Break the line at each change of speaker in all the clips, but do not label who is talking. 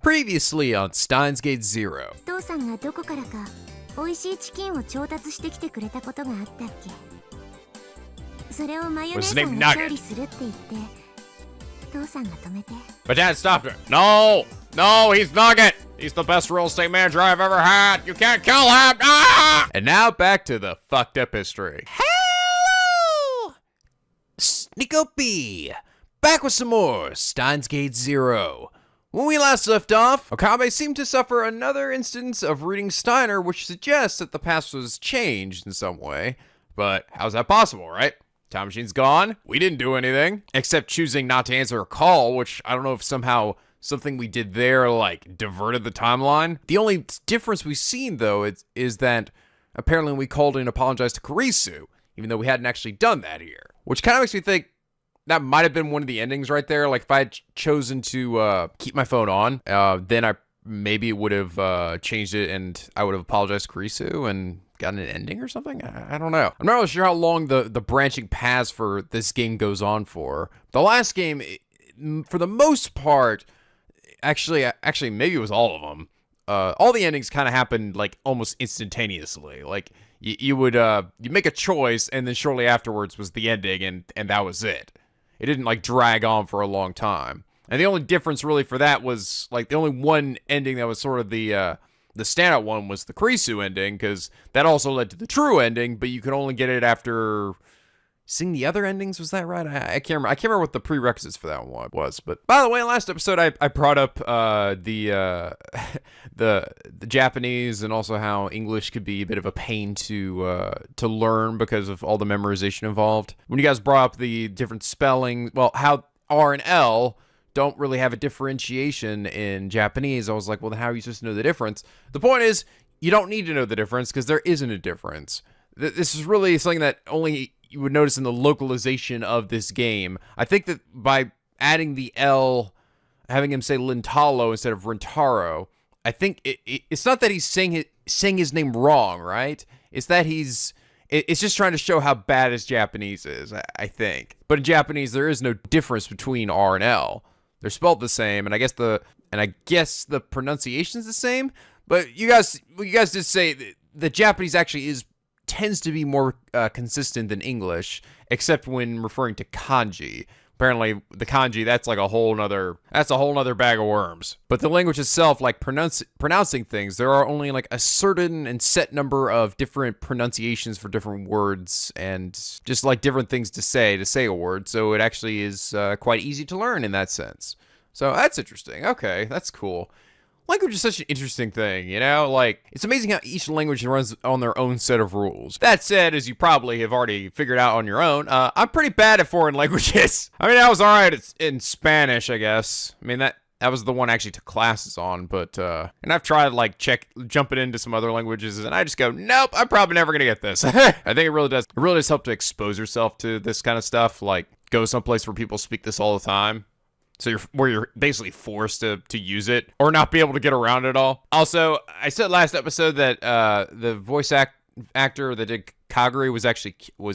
Previously on Steins Gate Zero.
父さんがどこからか美味しいチキンを調達してきてくれたことがあったっけ。それをマヨネーさんが調理するって言って父さんが止めて。
But Dad stopped her. No, he's Nugget. He's the best real estate manager I've ever had. You can't kill him. Ah! And now back to the fucked up history. Hello, NicoB. Back with some more Steins Gate Zero. When we last left off, Okabe seemed to suffer another instance of reading Steiner, which suggests that the past was changed in some way. But how's that possible, right? Time machine's gone. We didn't do anything, except choosing not to answer a call, which I don't know if somehow something we did there, like, diverted the timeline. The only difference we've seen, though, is that apparently we called in and apologized to Kurisu, even though we hadn't actually done that here. Which kind of makes me think that might have been one of the endings right there. Like, if I had chosen to keep my phone on, then I maybe would have changed it and I would have apologized to Kurisu and gotten an ending or something? I don't know. I'm not really sure how long the branching paths for this game goes on for. The last game, for the most part, actually, maybe it was all of them. All the endings kind of happened, like, almost instantaneously. Like, you would you make a choice, and then shortly afterwards was the ending, and that was it. It didn't, like, drag on for a long time. And the only difference, really, for that was, like, the only one ending that was sort of the standout one was the Kurisu ending, because that also led to the true ending, but you could only get it after seeing the other endings. Was that right? I can't remember. I can't remember what the prerequisites for that one was. But by the way, last episode I brought up the Japanese and also how English could be a bit of a pain to learn because of all the memorization involved. When you guys brought up the different spelling, well, how R and L don't really have a differentiation in Japanese, I was like, well, then how are you supposed to know the difference? The point is, you don't need to know the difference because there isn't a difference. This is really something that only you would notice in the localization of this game. I think that by adding the L, having him say Lintalo instead of Rintaro, I think it's not that he's saying his name wrong, right? It's that it's just trying to show how bad his Japanese is, I think. But in Japanese, there is no difference between R and L. They're spelled the same, and I guess the pronunciation's the same. But you guys did say that Japanese actually tends to be more consistent than English, except when referring to kanji. Apparently, the kanji, that's a whole nother bag of worms. But the language itself, like pronouncing things, there are only like a certain and set number of different pronunciations for different words, and just like different things to say a word. So it actually is quite easy to learn in that sense. So that's interesting. Okay, that's cool. Language is such an interesting thing, you know? Like, it's amazing how each language runs on their own set of rules. That said, as you probably have already figured out on your own, I'm pretty bad at foreign languages. I mean, I was alright in Spanish, I guess. I mean, that was the one I actually took classes on, but, and I've tried, like, jumping into some other languages, and I just go, nope, I'm probably never gonna get this. I think it really does help to expose yourself to this kind of stuff, like, go someplace where people speak this all the time. So you're basically forced to use it or not be able to get around it all. Also, I said last episode that the voice actor that did Kagari was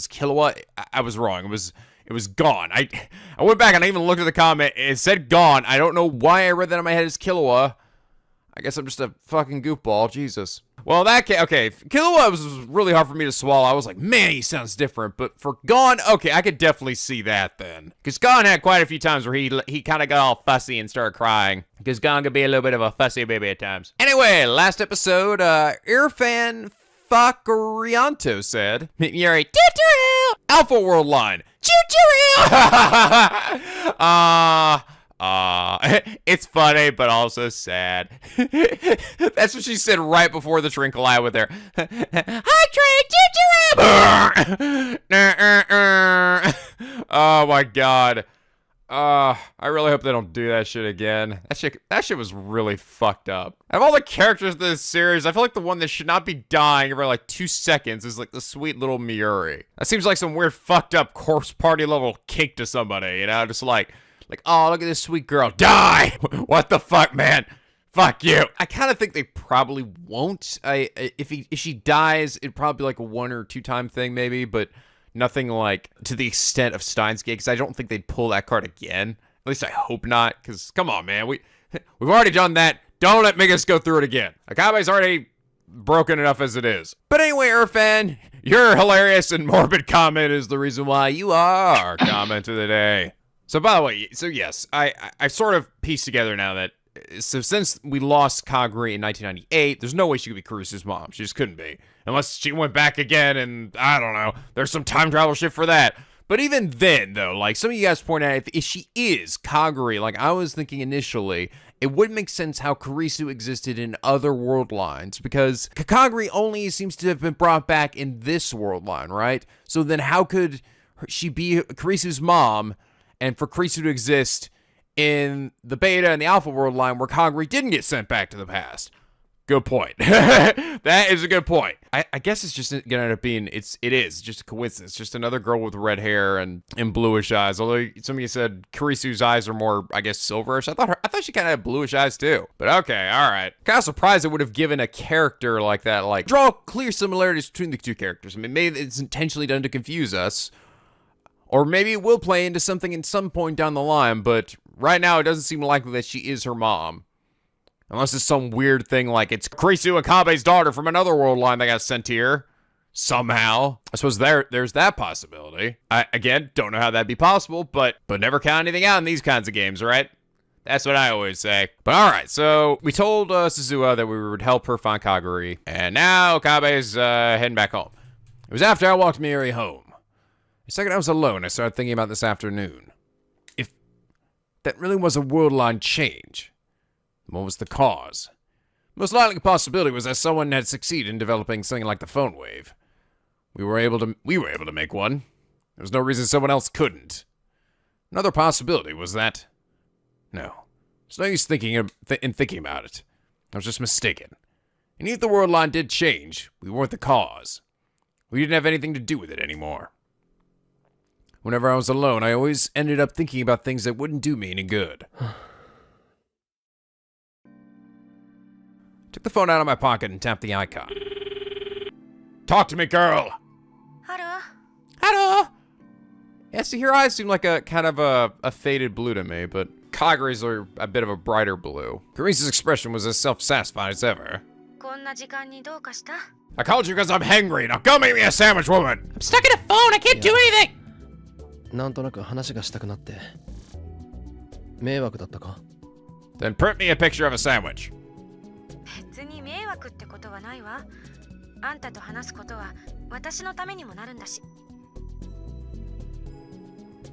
Killua. I was wrong. It was gone. I went back and I even looked at the comment. It said gone. I don't know why I read that in my head as Killua. I guess I'm just a fucking goofball. Jesus. Well, okay, Killua was really hard for me to swallow. I was like, man, he sounds different. But for Gon, okay, I could definitely see that then. Because Gon had quite a few times where he kind of got all fussy and started crying. Because Gon could be a little bit of a fussy baby at times. Anyway, last episode, Irfan Fakarianto said, you're a choo-choo Alpha World line. Choo-choo it's funny, but also sad. That's what she said right before the Trinkle Eye with her. Hi, Trey, oh my god. I really hope they don't do that shit again. That shit was really fucked up. Out of all the characters in this series, I feel like the one that should not be dying every like 2 seconds is like the sweet little Miuri. That seems like some weird fucked up corpse party level kink to somebody, you know? Just like, oh, look at this sweet girl. Die! What the fuck, man? Fuck you. I kind of think they probably won't. If she dies, it'd probably be like a 1 or 2 time thing maybe, but nothing like to the extent of Steins Gate, because I don't think they'd pull that card again. At least I hope not, because come on, man. We've already done that. Don't make us go through it again. Okabe's already broken enough as it is. But anyway, Irfan, your hilarious and morbid comment is the reason why you are our comment of the day. So by the way, so yes, I sort of pieced together now that, so since we lost Kagari in 1998, there's no way she could be Kurisu's mom. She just couldn't be. Unless she went back again and, I don't know, there's some time travel shit for that. But even then, though, like some of you guys point out, if she is Kagari, like I was thinking initially, it would make sense how Kurisu existed in other world lines, because Kagari only seems to have been brought back in this world line, right? So then how could she be Kurisu's mom, and for Kurisu to exist in the beta and the alpha world line where Kagari didn't get sent back to the past? Good point. That is a good point. I guess it's just gonna end up being, it is just a coincidence. Just another girl with red hair and bluish eyes. Although some of you said Kurisu's eyes are more, I guess, silverish. I thought she kind of had bluish eyes too. But okay, all right. Kind of surprised it would have given a character like that, like draw clear similarities between the two characters. I mean, maybe it's intentionally done to confuse us, or maybe it will play into something at some point down the line. But right now, it doesn't seem likely that she is her mom. Unless it's some weird thing like it's Kurisu Okabe's daughter from another world line that got sent here. Somehow. I suppose there's that possibility. I, again, don't know how that'd be possible, but never count anything out in these kinds of games, right? That's what I always say. But alright, so we told Suzuha that we would help her find Kagari, and now Okabe's heading back home. It was after I walked Miri home. The second I was alone, I started thinking about this afternoon. If that really was a world line change, what was the cause? Most likely possibility was that someone had succeeded in developing something like the phone wave. We were able to make one. There was no reason someone else couldn't. Another possibility was that, no, there's no use thinking about it. I was just mistaken. And if the world line did change, we weren't the cause. We didn't have anything to do with it anymore. Whenever I was alone, I always ended up thinking about things that wouldn't do me any good. Took the phone out of my pocket and tapped the icon. Talk to me, girl!
Hello?
Hello! Yeah, see, her eyes seem like a kind of a faded blue to me, but Kagari's are a bit of a brighter blue. Kurisa's expression was as self-satisfied as ever. I called you because I'm hangry. Now go make me a sandwich, woman! I'm stuck in a phone. I can't do anything!
なんとなく話がしたくなって迷惑だったか?
Then print me a picture of a sandwich.
別に迷惑ってことはないわ。あんたと話すことは私のためにもなるんだし。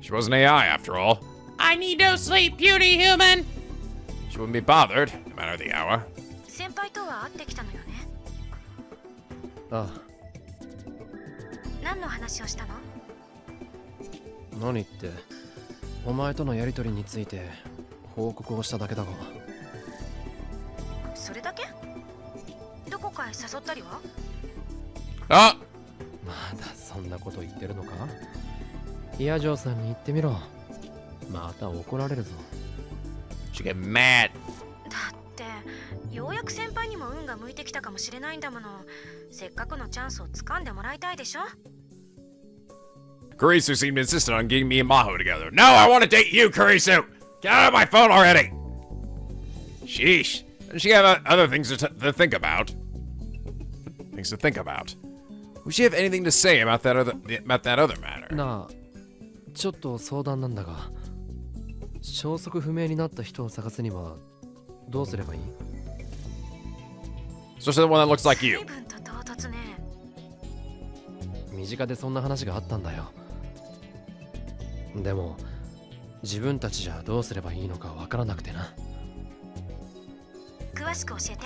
She was an AI after all. I need no sleep, puny human! She wouldn't be bothered, no matter the hour.
先輩とは会ってきたのよね。
ああ。
何の話をしたの？
何って、お前とのやりとりについて報告をしただけだが。
それだけ？どこかへ誘ったりは？
あ！
まだそんなこと言ってるのか？ヒヤジョーさんに言ってみろ。また怒られるぞ。
She get mad.
だってようやく先輩にも運が向いてきたかもしれないんだもの。せっかくのチャンスを掴んでもらいたいでしょ。
Kurisu seemed insistent on getting me and Maho together. No, I want to date you, Kurisu! Get out of my phone already! Sheesh. Doesn't she have other things to think about? Things to think about. Would she have anything to say about that other matter?
なあ、ちょっと相談なんだが、消息不明になった人を探すにはどうすればいい？
Especially the one that looks like you.
身近でそんな話があったんだよ。でも自分たちじゃどうすればいいのかわからなくてな。
詳しく教えて。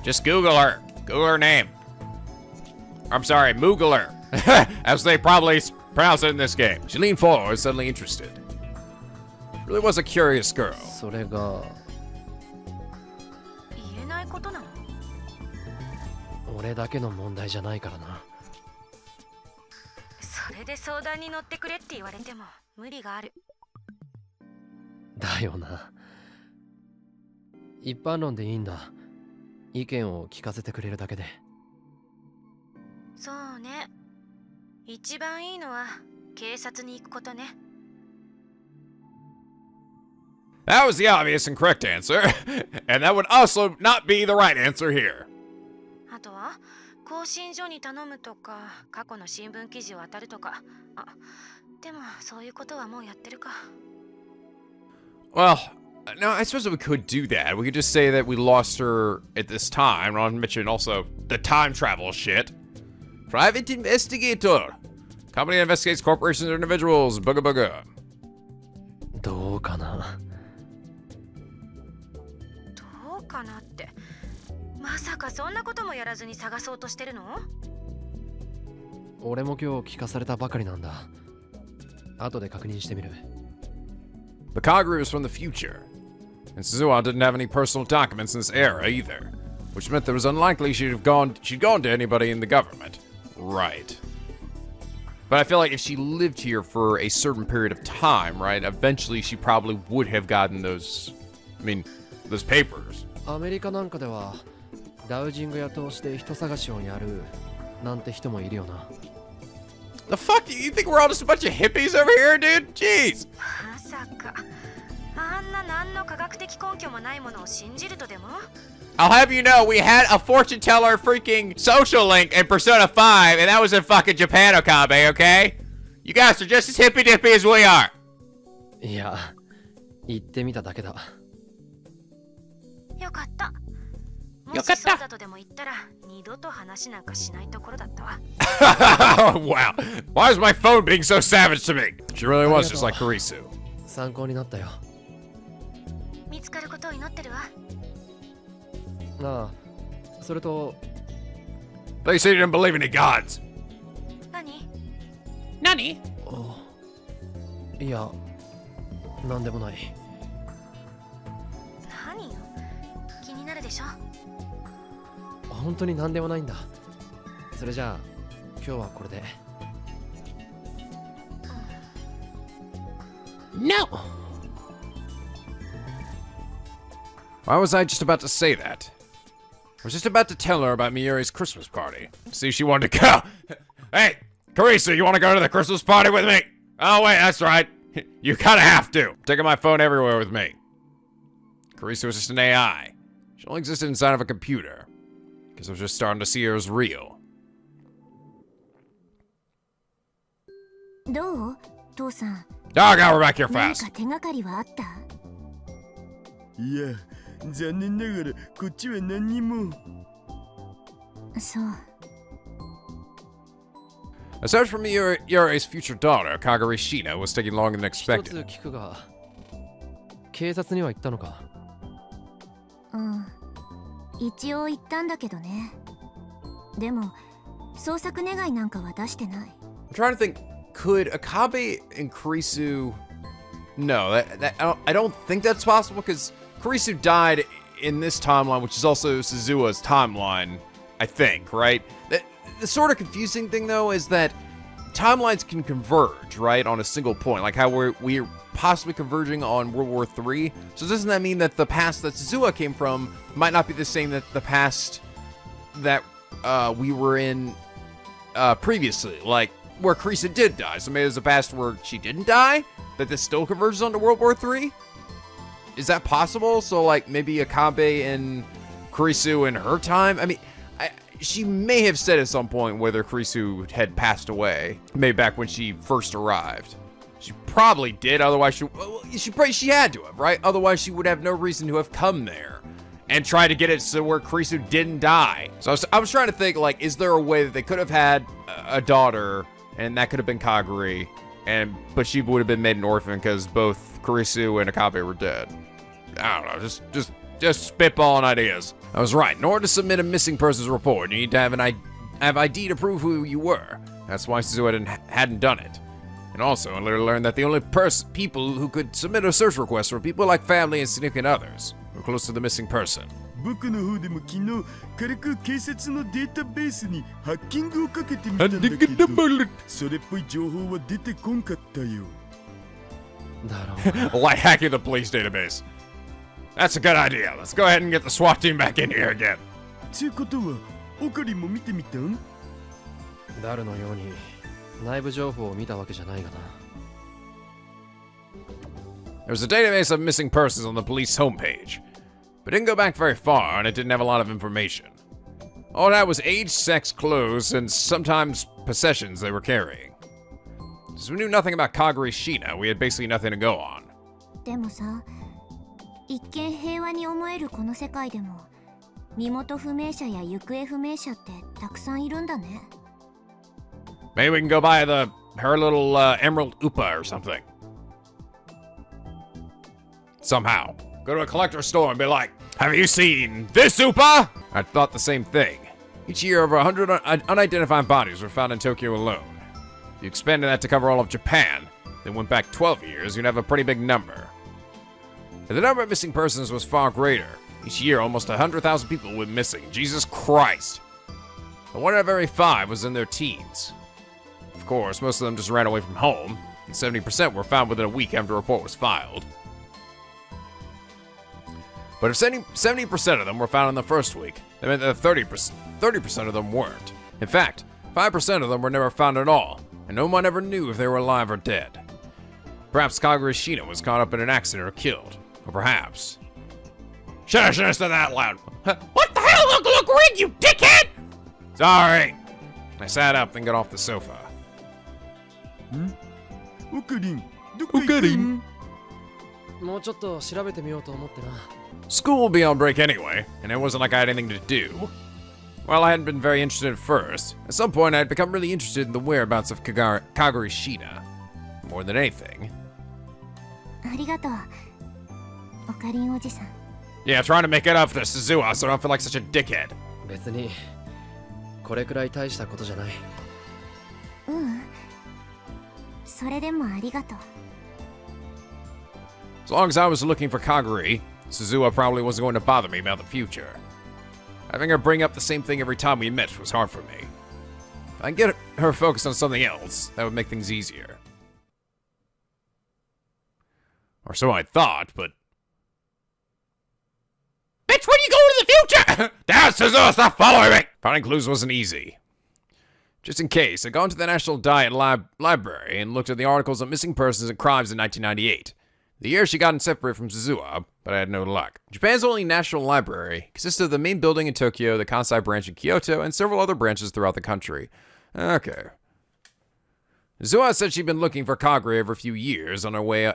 Just Google her. Google her name. I'm sorry, Moogle her. As they probably pronounce it in this game. She leaned forward, suddenly interested. She really was a curious girl.
それが
言えないことなの？
俺だけの問題じゃないからな。
それで相談に乗ってくれって言われても無理がある。
だよな。一般論でいいんだ。意見を聞かせてくれるだけで。
そうね。一番いいのは警察に行くことね。
That was the obvious and correct answer. And that would also not be the right answer here.
あとは更新所に頼むとか過去の新聞記事を当たるとかでもそういうことはもうやってるか
Well, no, I suppose we could do that. We could just say that we lost her at this time. Not to mention also the time travel shit. Private investigator. Company that investigates corporations or individuals. Booga booga.
どうかな
どうかなってまさかそんなこともやらずに探そうとしてるの
俺も今日聞かされたばかりなんだ後で確認してみる
But Kagari was from the future. And Suzuha didn't have any personal documents in this era either. Which meant that it was unlikely she'd gone to anybody in the government. Right. But I feel like if she lived here for a certain period of time, right, eventually she probably would have gotten those papers.
アメリカなんかではダウジング屋通して人探しをやるなんて人もいるよな
The fuck? You think we're all just a bunch of hippies over here, dude? Jeez.
まさかあんな何の科学的根拠もないものを信じるとでも
I'll have you know, we had a fortune teller freaking social link in Persona 5, and that was in fucking Japan, Okabe, okay? You guys are just as hippy-dippy as we are.
いや行ってみただけだ
よかったもしそうだとでも言ったら二度と話なんかしないところだったわ
Wow. Why is my phone being so savage to me? She really was just like Kurisu.
参考になったよ
見つかることを祈ってるわ
なあそれと
They say you didn't believe in any gods.
何
いやなんでもない
何よ気になるでしょ
本当になんでもないんだそれじゃあ今日はこれで
No. Why was I just about to say that? I was just about to tell her about Miyuri's Christmas party. See if she wanted to go. Hey, Carissa, you want to go to the Christmas party with me? Oh, wait, that's right. You kind of have to. Taking my phone everywhere with me. Carissa was just an AI. She only existed inside of a computer. Because I was just starting to see her as real.
どう父さん
Oh, God, we're back here
何
fast.
か手がかりはあった
いや、残念ながらこっちは何にも。
そう
A search for Miyuri's future daughter, Kagari Shiina, was taking longer than
一
expected.
つ聞くが警察には行ったのか
うん一応言ったんだけどねでも捜索願いなんかは出してない
I'm trying to think, could Okabe and Kurisu... No, I don't think that's possible, because Kurisu died in this timeline, which is also Suzuha's timeline, I think, right? The sort of confusing thing, though, is that timelines can converge, right, on a single point, like how we're possibly converging on World War III. So doesn't that mean that the past that Suzuha came from might not be the same that the past that we were in previously, like where Kurisu did die? So maybe there's a past where she didn't die, that this still converges onto World War III? Is that possible? So like maybe Okabe and Kurisu in her time? I mean, she may have said at some point whether Kurisu had passed away, maybe back when she first arrived. She probably did, otherwise she had to have, right? Otherwise she would have no reason to have come there and tried to get it so where Kurisu didn't die. So I was trying to think, like, is there a way that they could have had a daughter, and that could have been Kagari, but she would have been made an orphan because both Kurisu and Okabe were dead. I don't know, just spitballing ideas. I was right. In order to submit a missing persons report, you need to have ID to prove who you were. That's why Suzuha hadn't done it. And also, I later learned that the only people who could submit a search request were people like family and significant others who were close to the missing person.
僕の方でも昨日軽く警察のデータベースにハッキングをかけてみたんだけど、それっぽい情報は出てこんかったよ。
だろう
Like hacking the police database. That's a good idea. Let's go ahead and get the SWAT team back in here again.
つうことは、オカリも見てみたん？
ダルのように内部情報を見たわけじゃないがな
There was a database of missing persons on the police homepage, but didn't go back very far, and it didn't have a lot of information. All it had was age, sex, clothes, and sometimes possessions they were carrying. Since we knew nothing about Kagari Shiina, we had basically nothing to go on.
でもさ、一見平和に思えるこの世界でも身元不明者や行方不明者ってたくさんいるんだね。
Maybe we can go buy her little emerald upa or something. Somehow. Go to a collector's store and be like, have you seen this upa? I thought the same thing. Each year, over 100 unidentified bodies were found in Tokyo alone. If you expanded that to cover all of Japan, then went back 12 years, you'd have a pretty big number. And the number of missing persons was far greater. Each year, almost 100,000 people went missing. Jesus Christ. And 1 out of every 5 was in their teens. Of course, most of them just ran away from home, and 70% were found within a week after a report was filed. But if 70% of them were found in the first week, that meant that 30% of them weren't. In fact, 5% of them were never found at all, and no one ever knew if they were alive or dead. Perhaps Kagari Shiina was caught up in an accident or killed. Or perhaps... Shut up, say that loud! What the hell? Look, Rig, you dickhead! Sorry. I sat up and got off the sofa.
Okarin, どこ行ったん?
もうちょっと調べてみようと思ってな。
School will be on break anyway, and it wasn't like I had anything to do. While I hadn't been very interested at first, at some point I had become really interested in the whereabouts of Kagari Shiina. More than anything.
ありがとう、オカリンおじさん。
Yeah, trying to make it up to Suzuha so I don't feel like such a dickhead.
別にこれくらい大したことじゃない。
うん。それでもありがとう。
As long as I was looking for Kagari, Suzuha probably wasn't going to bother me about the future. Having her bring up the same thing every time we met was hard for me. If I could get her focused on something else, that would make things easier. Or so I thought, but... Bitch, when you go to the future? Damn, Suzuha, stop following me! Finding clues wasn't easy. Just in case, I'd gone to the National Diet Library and looked at the articles on missing persons and crimes in 1998. The year she got separate from Suzuha, but I had no luck. Japan's only national library consisted of the main building in Tokyo, the Kansai branch in Kyoto, and several other branches throughout the country. Okay. Suzuha said she'd been looking for Kagari over a few years on her way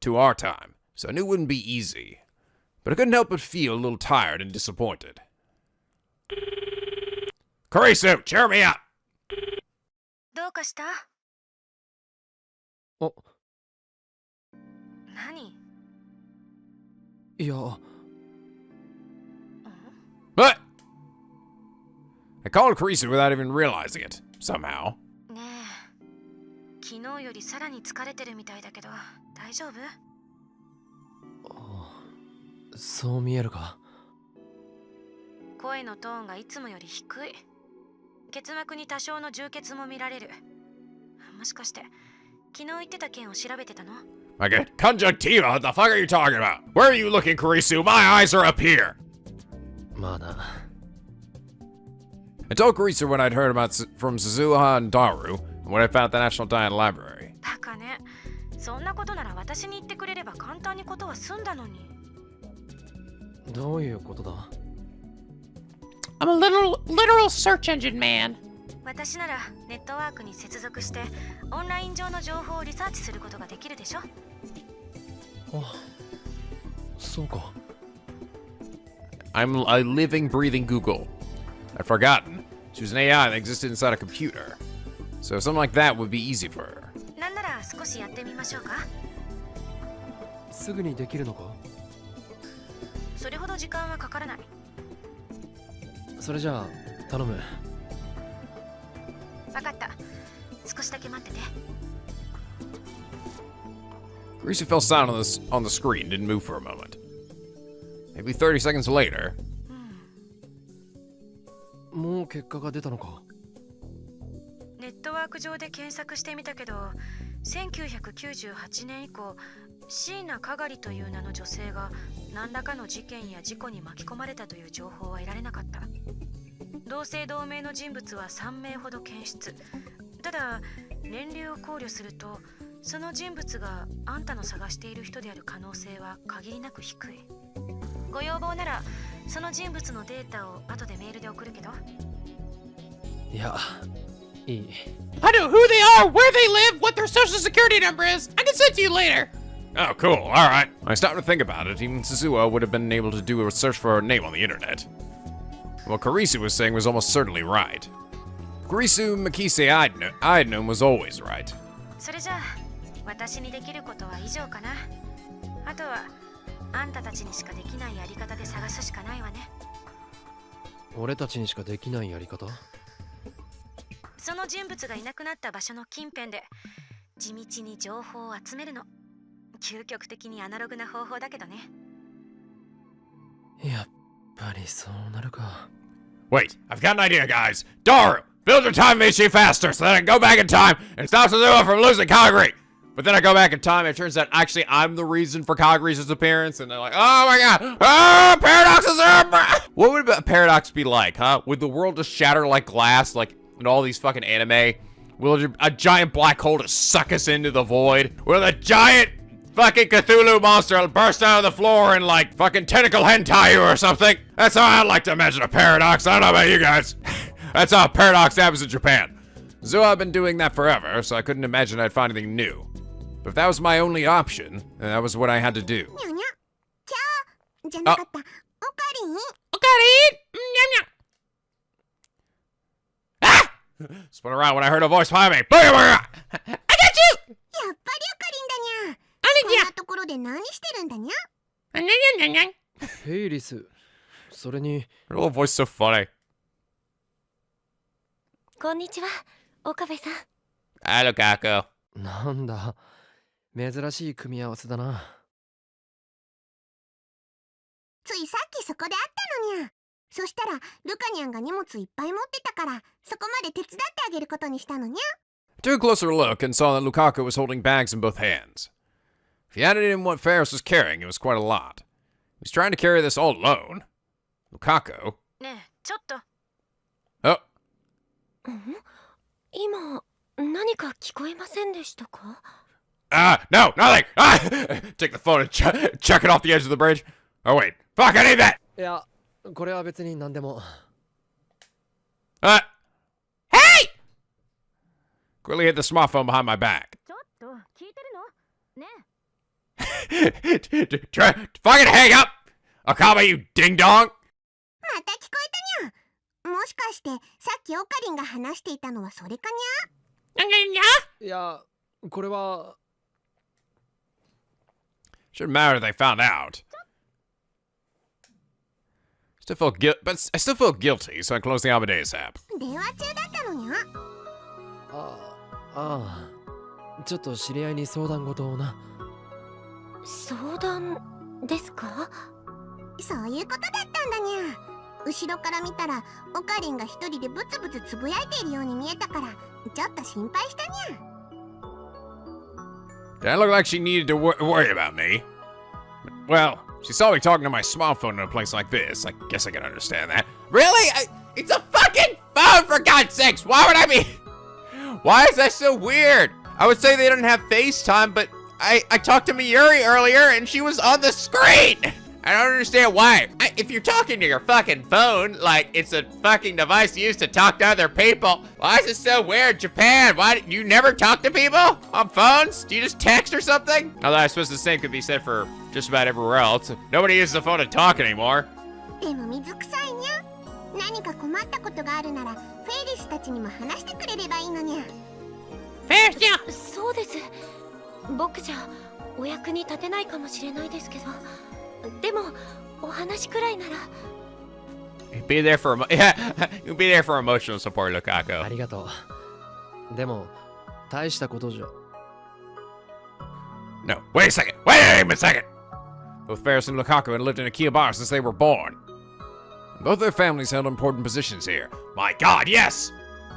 to our time, so I knew it wouldn't be easy. But I couldn't help but feel a little tired and disappointed. Kurisu, cheer me up!
どうかした？
あ、
何？
いや。
But I called Kurisu without even realizing it, somehow.
ねえ、昨日よりさらに疲れてるみたいだけど、大丈夫？
そう見えるか？
声のトーンがいつもより低い。結膜に多少の充血も見られる。もしかして昨日言ってた件を調べてたの？
Okay, conjunctiva, what the fuck are you talking about? Where are you looking, Kurisu? My eyes are up here!
まあな。
I told Kurisu what I'd heard about from Suzuha and Daru, and what I found at the National Diet Library.
バカね。そんなことなら私に言ってくれれば簡単にことは済んだのに。
どういうことだ？
I'm a literal search engine man.
私ならネットワークに接続してオンライン上の情報をリサーチすることができるでしょ。
あ、そうか。
I'm a living, breathing Google. I'd forgotten. She was an AI that existed inside a computer. So something like that would be easy for her.
なんなら少しやってみましょうか。
すぐにできるのか？
それほど時間はかからない。
それじゃあ頼む。
わかった。少しだけ待ってて。
Kurisu fell silent on the screen, didn't move for a moment. Maybe 30 seconds later.
もう結果が出たのか？
ネットワーク上で検索してみたけど、1998年以降、椎名かがりという名の女性が何らかの事件や事故に巻き込まれたという情報は得られなかった。同姓同名の人物は3名ほど検出。ただ、年齢を考慮すると、
その人物があんたの探している人である可能性は限りなく低い。ご要望ならその人物のデータを後でメールで送るけど。
いや、いい。
I know who they are, where they live, what their social security number is. I can send to you later. Oh, cool. All right. I started to think about it. Even Suzuha would have been able to do a search for her name on the internet. What Karisu was saying was almost certainly right. Karisu Makise I'd known was always right.
それじゃあ私にできることは以上かな。あとはあんたたちにしかできないやり方で探すしかないわね。
俺たちにしかできないやり方？
その人物がいなくなった場所の近辺で地道に情報を集めるの。究極的にアナログな方法だけどね。
やっぱりそうなるか。
Wait, I've got an idea, guys. Daru, build your time machine faster so that I can go back in time and stop Suzuha from losing Kagari. But then I go back in time and it turns out actually I'm the reason for Kagari's disappearance, and they're like, oh my god, oh, paradoxes are... What would a paradox be like, huh? Would the world just shatter like glass, like in all these fucking anime? Will a giant black hole just suck us into the void? Will a giant fucking Cthulhu monster burst out of the floor and like fucking tentacle hentai you or something? That's how I'd like to imagine a paradox. I don't know about you guys. That's how a paradox happens in Japan. So I've been doing that forever, so I couldn't imagine I'd find anything new. But if that was my only option, then that was what I had to do. Ah! Spun around when I heard a voice behind me. Booyah, booyah! I got you!
やっぱりオカリンだにゃ。こんなところで何してるんだにゃ。
ヘイリス、それに
Her little voice so funny.
こんにちは、岡部さん。
Hello, Kako.
なんだ、珍しい組み合わせだな。
ついさっきそこで会ったのにゃ。そしたらルカニャンが荷物いっぱい持ってたからそこまで手伝ってあげることにしたのにゃ。
I took a closer look and saw that Lukaku was holding bags in both hands. If he added in what Ferris was carrying, it was quite a lot. He was trying to carry this all alone. Lukaku?
ねえ、ちょっと。
Oh.
今何か聞こえませんでしたか？
No, nothing! Take the phone and chuck it off the edge of the bridge. Oh, wait. Fuck, I need that!
いや、これは別に何でも。
Hey! Quickly hit the smartphone behind my back.
ちょっと聞いてるの？ねえ。
Fucking hang up! Okabe, you ding-dong!
また聞こえたにゃ。もしかしてさっきオカリンが話していたのはそれかにゃ？
いや、これは。
Shouldn't matter if they found out. But I still feel guilty, so I closed the Amadeus app.
電話中だったのにゃ。
ああ、ちょっと知り合いに相談事をな。
相談ですか？そういうことだったんだにゃ。後ろから見たらオカリンが一人でブツブツつぶやいているように見えたからちょっと心配したにゃ。
Did I look like she needed to worry about me? Well, she saw me talking to my smartphone in a place like this. I guess I can understand that. Really? It's a fucking phone, for God's sakes! Why would I be... Why is that so weird? I would say they didn't have FaceTime, but I talked to Miyuri earlier and she was on the screen! I don't understand why. If you're talking to your fucking phone, like it's a fucking device used to talk to other people, why is it so weird? Japan, why do you never talk to people on phones? Do you just text or something? Although I suppose the same could be said for just about everywhere else. Nobody uses the phone to talk anymore.
でも水臭いにゃ。何か困ったことがあるならフェイリスたちにも話してくれればいいのにゃ。
フェイリ
スそうです。僕じゃお役に立てないかもしれないですけど。でもお話くらいなら。
Be there for you'll be there for emotional support, Lukaku.
ありがとう。でも大したことじゃ。
No, wait a second. Wait a second. Both Ferris and Lukaku had lived in Akihabara since they were born. Both their families held important positions here. My God, yes!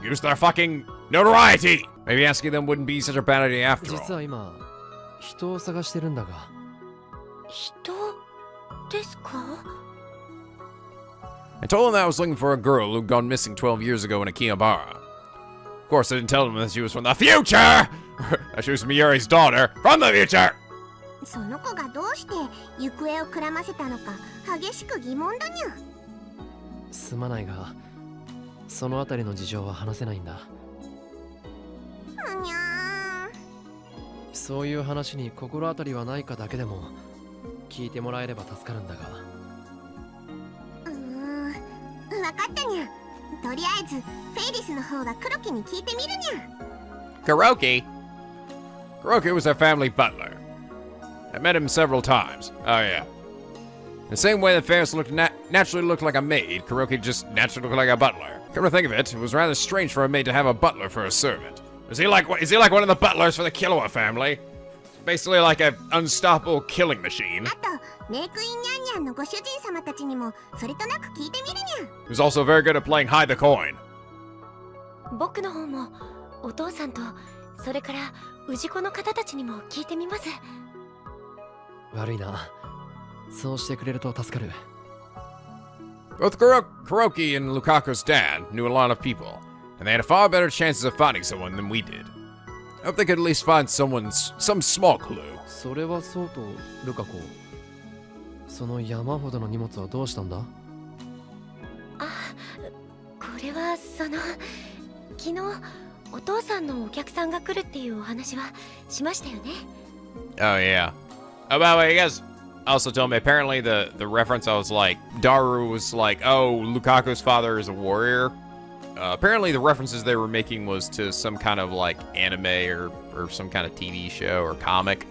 Use their fucking notoriety. Maybe asking them wouldn't be such a bad idea after all.
実は今人を探してるんだが。
人ですか？
I told them that I was looking for a girl who'd gone missing 12 years ago in Akihabara. Of course, I didn't tell them that she was from the future! She was Miyuri's daughter from the future.
その子がどうして行方をくらませたのか激しく疑問だにゃ。
すまないが、そのあたりの事情は話せないんだ。
にゃ
そういう話に心当たりはないかだけでも聞いてもらえれば助かるんだが。
分かったにゃ。とりあえずフェイリスの方が黒木に聞いてみるにゃ。
Kuroki? Kuroki was our family butler. I met him several times. Oh yeah. The same way that Ferris naturally looked like a maid, Kuroki just naturally looked like a butler. Come to think of it, it was rather strange for a maid to have a butler for a servant. Is he like one of the butlers for the Killua family? Basically like an unstoppable killing machine.
あとメイクインニャンニャンのご主人様たちにもそれとなく聞いてみるにゃ。
He was also very good at playing hide the coin.
僕の方もお父さんとそれから氏子の方たちにも聞いてみます。
悪いな。そうしてくれると助かる。
Both Kuroki and Lukaku's dad knew a lot of people, and they had far better chances of finding someone than we did. I hope they could at least find some small clue.
それはそうと、ルカ子。その山ほどの荷物はどうしたんだ？
あ、これは昨日お父さんのお客さんが来るっていうお話はしましたよね。
Oh yeah. Oh, by the way, you guys also told me apparently the reference I was like, Daru was like, oh, Lukaku's father is a warrior. Apparently the references they were making was to some kind of like anime or some kind of TV show or comic.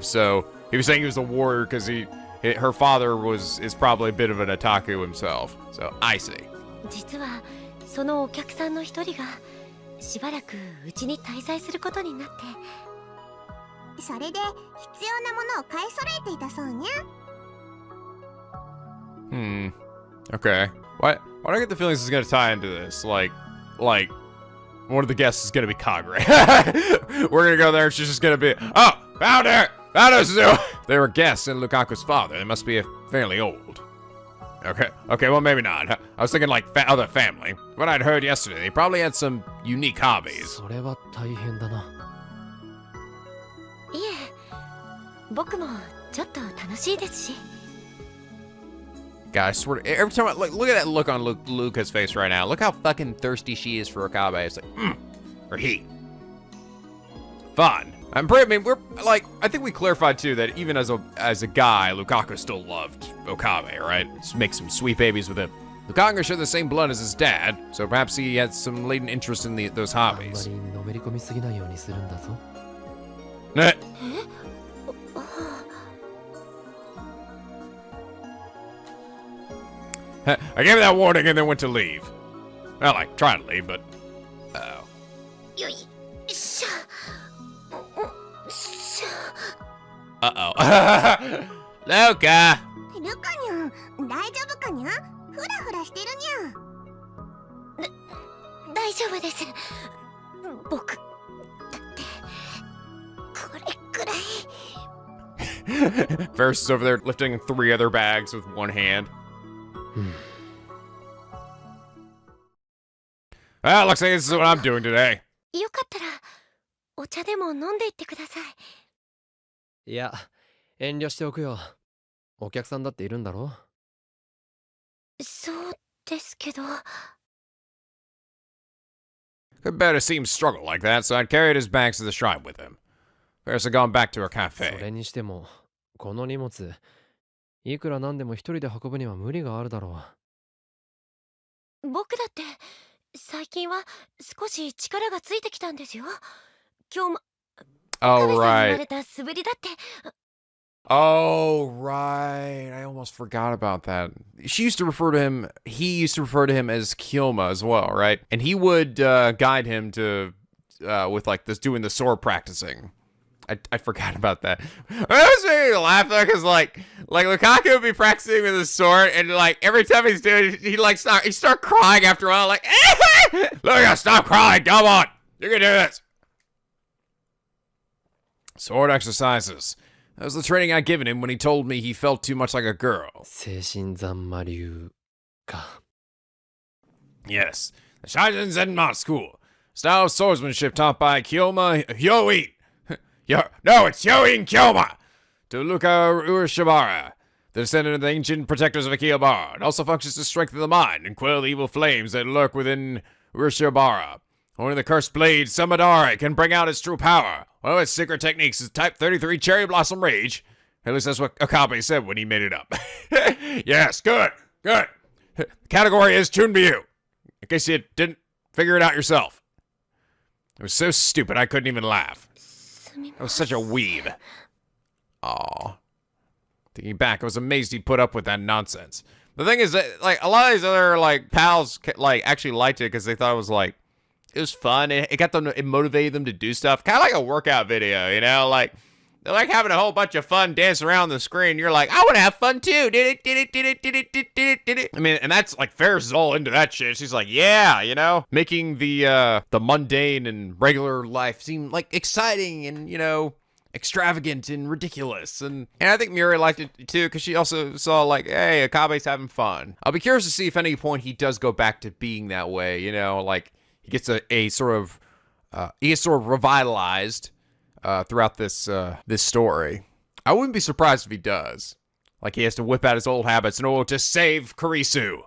So he was saying he was a warrior because her father is probably a bit of an otaku himself. So I see.
実はそのお客さんの一人がしばらくうちに滞在することになって。
それで必要なものを買い揃えていたそうにゃ。
Okay. Why do I get the feeling this is gonna tie into this? Like one of the guests is gonna be Kagari. We're gonna go there and she's just gonna be, oh, found her! Found her, Suzuha! They were guests in Lukaku's father. They must be fairly old. Okay, well maybe not. I was thinking like other family. What I'd heard yesterday, they probably had some unique hobbies.
それは大変だな。
いえ、僕もちょっと楽しいですし。
God, I swear, every time look at that look on Luca's face right now. Look how fucking thirsty she is for Okabe. It's like, or he. Fun. I mean, we're like, I think we clarified too that even as a guy, Lukaku still loved Okabe, right? Just make some sweet babies with him. Lukaku shared the same blood as his dad, so perhaps he had some latent interest in those
あんま
hobbies.
りのめり込みすぎないようにするんだぞ。
Nah. I gave him that warning and then went to leave. Well, I tried to leave, but
よいしょ。
uh-oh. Luca.
ルカにゃん、大丈夫かにゃ？フラフラしてるにゃ。
大丈夫です。僕だってこれくらい。
Ferris is over there lifting 3 other bags with one hand. Well, looks like this is what I'm doing today.
よかったらお茶でも飲んでいってください。
いや、遠慮しておくよ。お客さんだっているんだろ？
そうですけど。
Could better see him struggle like that, so I'd carried his bags to the shrine with him. Ferris had gone back to her
それ
cafe.
にしても、この荷物、いくらなんでも一人で運ぶには無理があるだろ
僕だって最近は少し力がついてきたんですよ。今日も
Oh,
岡部さんに言わ
right.
れた素振りだって。
Oh, right. I almost forgot about that. He used to refer to him as Kyoma as well, right? And he would guide him to, with like this, doing the sword practicing. I forgot about that. It was making me laugh though, because like Lukaku would be practicing with his sword, and like every time he's doing it, he start crying after a while, like, Luka, stop crying, come on, you can do this. Sword exercises. That was the training I'd given him when he told me he felt too much like a girl.
精神残魔流か。
Yes, the Shaizen Zenma school. Style of swordsmanship taught by Kyoma Hyoi. No, it's Hyoi and Kyoma. To Luka Urashibara, the descendant of the ancient protectors of Akihabara. It also functions to strengthen the mind and quell the evil flames that lurk within Urashibara. Only the cursed blade Samadara can bring out its true power. One of its secret techniques is Type 33 Cherry Blossom Rage. At least that's what Okabe said when he made it up. Yes, good. The category is tuned to you. In case you didn't figure it out yourself. It was so stupid I couldn't even laugh. I was such a weeb. Aw. Thinking back, I was amazed he put up with that nonsense. The thing is that, like, a lot of these other, like, pals, like, actually liked it because they thought it was, like, it was fun. It got them, it motivated them to do stuff. Kind of like a workout video, you know? Like, they're like having a whole bunch of fun dancing around the screen. You're like, I want to have fun too. Did it. I mean, and that's like Ferris is all into that shit. She's like, yeah, you know, making the mundane and regular life seem like exciting and, you know, extravagant and ridiculous. And I think Miuri liked it too because she also saw like, hey, Akabe's having fun. I'll be curious to see if at any point he does go back to being that way. You know, like he gets a sort of revitalized. Throughout this story. I wouldn't be surprised if he does. Like he has to whip out his old habits in order to save Kurisu.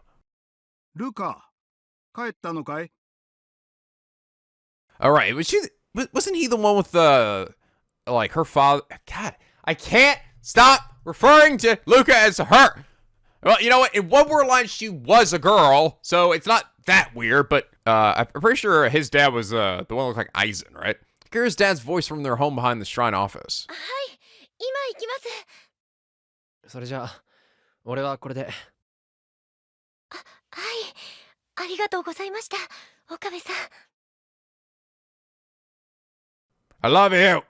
Luka, 帰ったのかい?
Alright, wasn't he the one with the, like, her father? God, I can't stop referring to Luka as her. Well, you know what? In one word line, she was a girl, so it's not that weird, but I'm pretty sure his dad was the one that looked like Aizen, right? Hear his dad's voice from their home behind the shrine office.
はい、今行きます。
それじゃあ、俺はこれで。
はい、ありがとうございました、岡部さん。
I love you!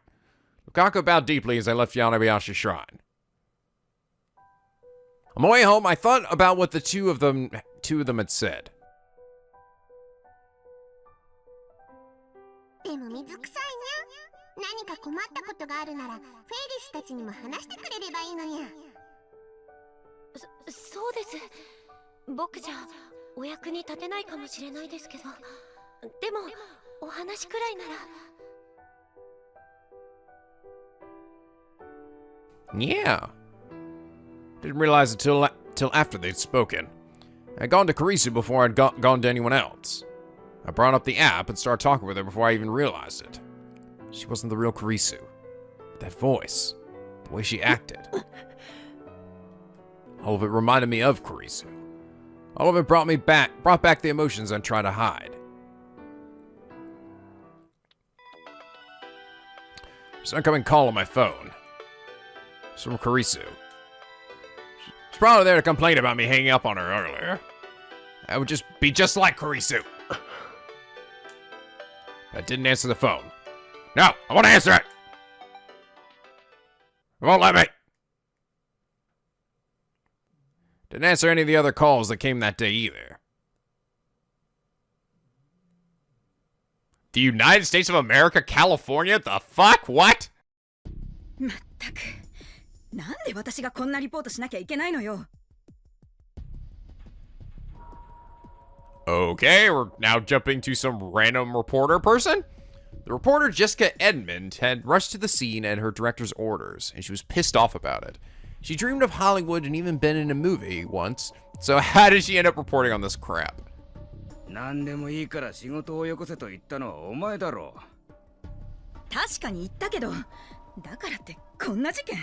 Lukaku bowed deeply as I left Yanabayashi's shrine. On my way home, I thought about what the two of them had said.
でも水臭いにゃ。何か困ったことがあるならフェイリスたちにも話してくれればいいのにゃ。そうです。僕じゃお役に立てないかもしれないですけど、でもお話くらいなら。
Yeah. Didn't realize it till after they'd spoken. I'd gone to Kurisu before I'd gone to anyone else. I brought up the app and started talking with her before I even realized it. She wasn't the real Kurisu. But that voice, the way she acted. All of it reminded me of Kurisu. All of it brought back the emotions I'm trying to hide. There's an incoming call on my phone. It's from Kurisu. She's probably there to complain about me hanging up on her earlier. I would just be just like Kurisu. I didn't answer the phone. No, I want to answer it! It won't let me! Didn't answer any of the other calls that came that day either. The United States of America, California? The fuck? What?
まったく、なんで私がこんなリポートしなきゃいけないのよ。
Okay, we're now jumping to some random reporter person. The reporter Jessica Edmond had rushed to the scene at her director's orders, and she was pissed off about it. She dreamed of Hollywood and even been in a movie once, so how did she end up reporting on this crap?
何でもいいから仕事をよこせと言ったのはお前だろう。
確かに言ったけど、だからってこんな事件。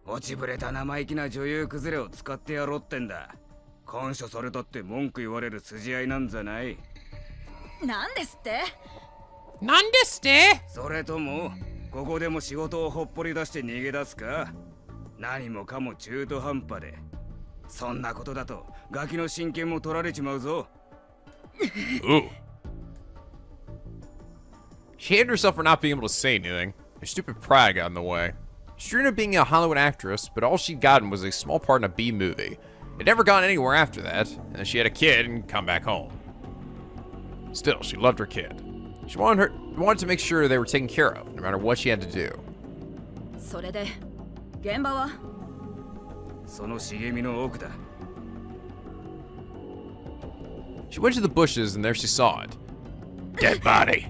落ちぶれた生意気な女優崩れを使ってやろうってんだ。感謝されたって文句言われる筋合いなんじゃない。
なんですって？
なんですって？
それともここでも仕事をほっぽり出して逃げ出すか？何もかも中途半端で。そんなことだとガキの親権も取られちまうぞ。
Ooh. She hated herself for not being able to say anything. Her stupid pride got in the way. She dreamed of being a Hollywood actress, but all she'd gotten was a small part in a B movie. It never gone anywhere after that, and she had a kid and come back home. Still, she loved her kid. She wanted to make sure they were taken care of, no matter what she had to do.
それで、現場は？
その茂みの奥だ。
She went to the bushes, and there she saw it. Dead body.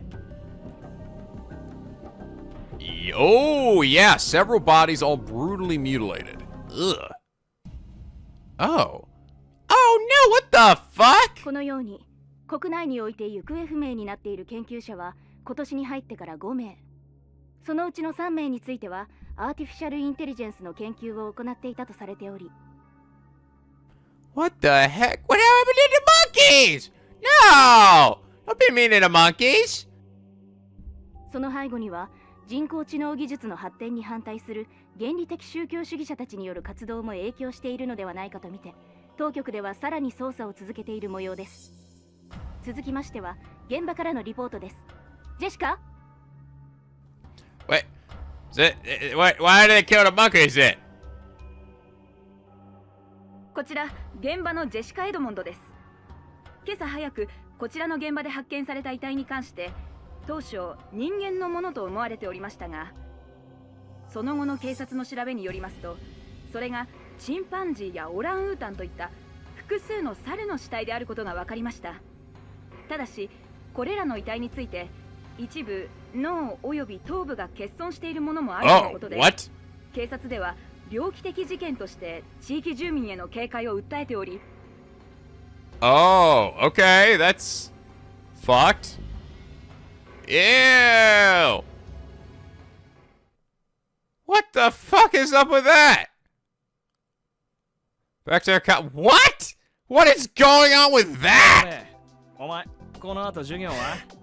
Oh, yeah, several bodies all brutally mutilated. Ugh. Oh. Oh no, what the fuck?
このように国内において行方不明になっている研究者は今年に入ってから5名。そのうちの3名についてはアーティフィシャルインテリジェンスの研究を行っていたとされており。
What the heck? What happened to the monkeys? No! I've been meaning the monkeys.
その背後には人工知能技術の発展に反対する原理的宗教主義者たちによる活動も影響しているのではないかとみて、当局ではさらに捜査を続けている模様です。続きましては現場からのリポートです。ジェシカ
Wait. Why did they kill the monkeys then?
こちら現場のジェシカ・エドモンドです。今朝早くこちらの現場で発見された遺体に関して当初人間のものと思われておりましたが、その後の警察の調べによりますと、それがチンパンジーやオランウータンといった複数の猿の死体であることが分かりました。ただしこれらの遺体について一部脳および頭部が欠損しているものもあるとのことで、警察では猟奇的事件として地域住民への警戒を訴えており。
Oh, okay, that's fucked. Ew! What the fuck is up with that? Back to their What? What is going on with that?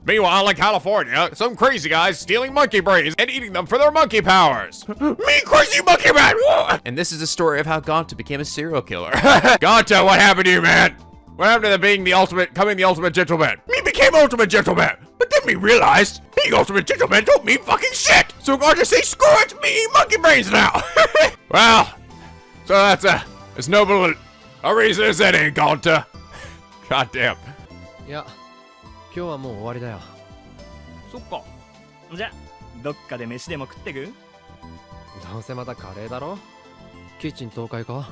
Meanwhile, in California, some crazy guys stealing monkey brains and eating them for their monkey powers. Me, crazy monkey man! And this is the story of how Gonta became a serial killer. Gonta, what happened to you, man? What happened to becoming the ultimate gentleman? Me became ultimate gentleman, but then me realized being ultimate gentleman don't mean fucking shit. So I'm going to say screw it, me eat monkey brains now. Well, so that's as noble a reason as any, Gonta. God damn.
いや、今日はもう終わりだよ。
そっか。じゃ、どっかで飯でも食ってく？
どうせまたカレーだろ？キッチン東海か？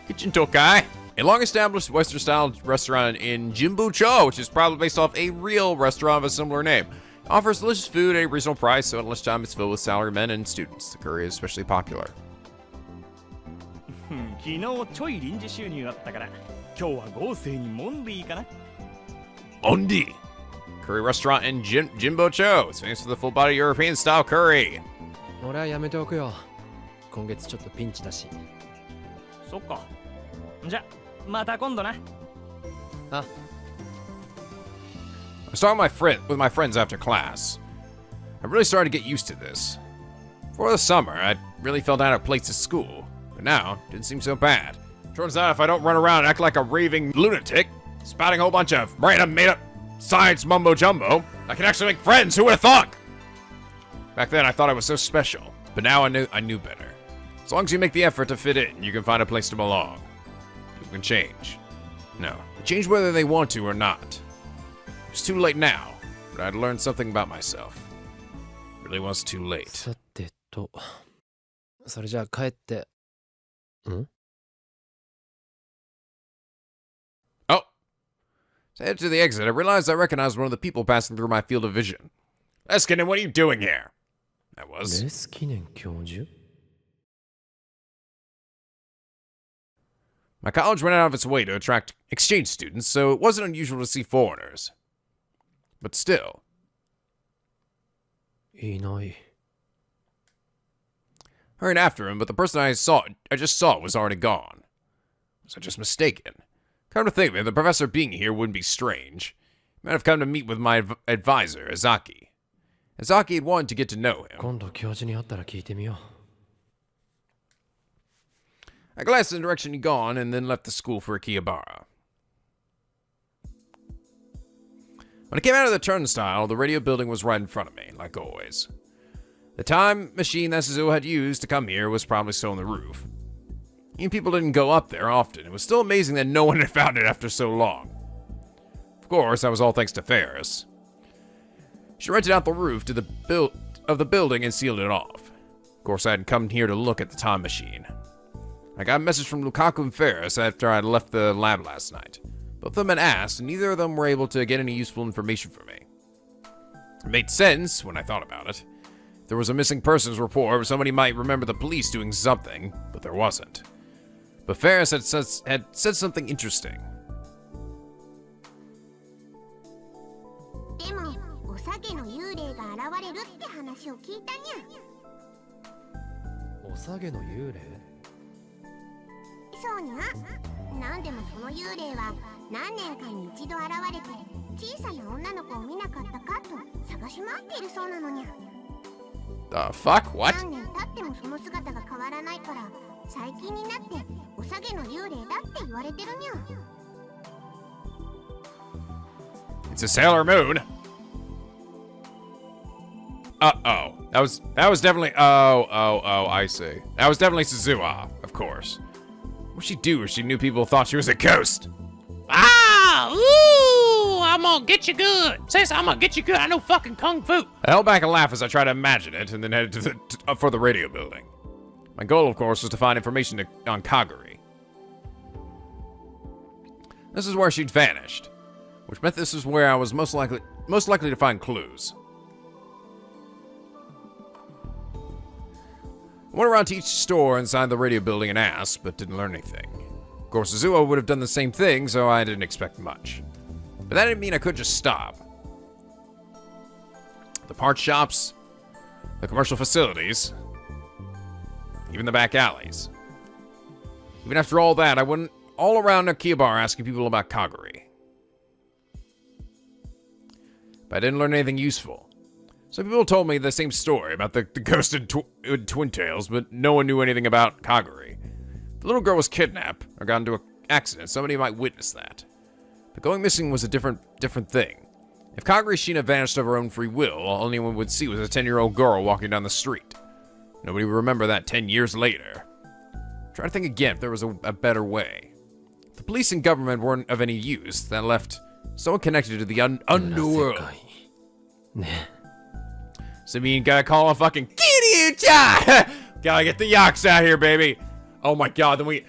Kitchen Tokai, a long-established Western-style restaurant in Jimbucho, which is probably based off a real restaurant of a similar name. It offers delicious food at a reasonable price, so at lunchtime it's filled with salarymen and students. The curry is especially popular.
昨日ちょい臨時収入あったから、今日は豪勢にモンディーかな。
Mondi, curry restaurant in Jimbucho. It's famous for the full-body European-style curry.
俺はやめておくよ。今月ちょっとピンチだし。
そっか。じゃ、また今度な。
あ。
I was talking with my friends after class. I really started to get used to this. Before the summer, I really fell down at plates at school, but now it didn't seem so bad. Turns out if I don't run around and act like a raving lunatic, spouting a whole bunch of random made-up science mumbo-jumbo, I can actually make friends. Who would have thought? Back then, I thought I was so special, but now I knew better. As long as you make the effort to fit in, you can find a place to belong. People can change. No, they change whether they want to or not. It's too late now, but I'd learned something about myself. It really was too late.
さてと、それじゃあ帰って。ん？
Oh! As I headed to the exit, I realized I recognized one of the people passing through my field of vision. Leskinen, what are you doing here? That was.
Leskinen 教授?
My college went out of its way to attract exchange students, so it wasn't unusual to see foreigners. But still.
いない。
I hurried after him, but the person I just saw was already gone. Was I just mistaken? Come to think of it, the professor being here wouldn't be strange. He might have come to meet with my advisor, Azaki. Azaki had wanted to get to know him.
今度教授に会ったら聞いてみよう。
I glanced in the direction he'd gone and then left the school for Akihabara. When I came out of the turnstile, the radio building was right in front of me, like always. The time machine that Suzuha had used to come here was probably still on the roof. Even people didn't go up there often. It was still amazing that no one had found it after so long. Of course, that was all thanks to Ferris. She rented out the roof to the building and sealed it off. Of course, I hadn't come here to look at the time machine. I got a message from Lukaku and Ferris after I left the lab last night. Both of them had asked, and neither of them were able to get any useful information from me. It made sense when I thought about it. There was a missing persons report, somebody might remember the police doing something, but there wasn't. But Ferris had said something interesting.
でもおさげの幽霊が現れるって話を聞いたにゃ。
おさげの幽霊？
そうにゃ。なんでもその幽霊は何年かに一度現れて小さな女の子を見なかったかと探し回っているそうなのにゃ。
The fuck? What?
何年経ってもその姿が変わらないから最近になっておさげの幽霊だって言われてるにゃ。
It's a Sailor Moon. Uh-oh. That was definitely... Oh, I see. That was definitely Suzuha, of course. What'd she do if she knew people thought she was a ghost?
Ah! Ooh! I'm gonna get you good. Sis, I'm gonna get you good. I know fucking kung fu.
I held back a laugh as I tried to imagine it, and then headed for the radio building. My goal, of course, was to find information on Kagari. This is where she'd vanished, which meant this is where I was most likely to find clues. I went around to each store inside the radio building and asked, but didn't learn anything. Of course, Suzuha would have done the same thing, so I didn't expect much. But that didn't mean I could just stop. The parts shops, the commercial facilities, even the back alleys. Even after all that, I went all around Akihabara asking people about Kagari. But I didn't learn anything useful. Some people told me the same story about the ghost in Twin Tales, but no one knew anything about Kagari. If the little girl was kidnapped or got into an accident, somebody might witness that. But going missing was a different thing. If Kagari Shiina vanished of her own free will, all anyone would see was a 10-year-old girl walking down the street. Nobody would remember that 10 years later. Try to think again if there was a better way. If the police and government weren't of any use, that left someone connected to the underworld. So me gotta call a fucking Kiryu-chan! Gotta get the yaks out here, baby. Oh my god, then we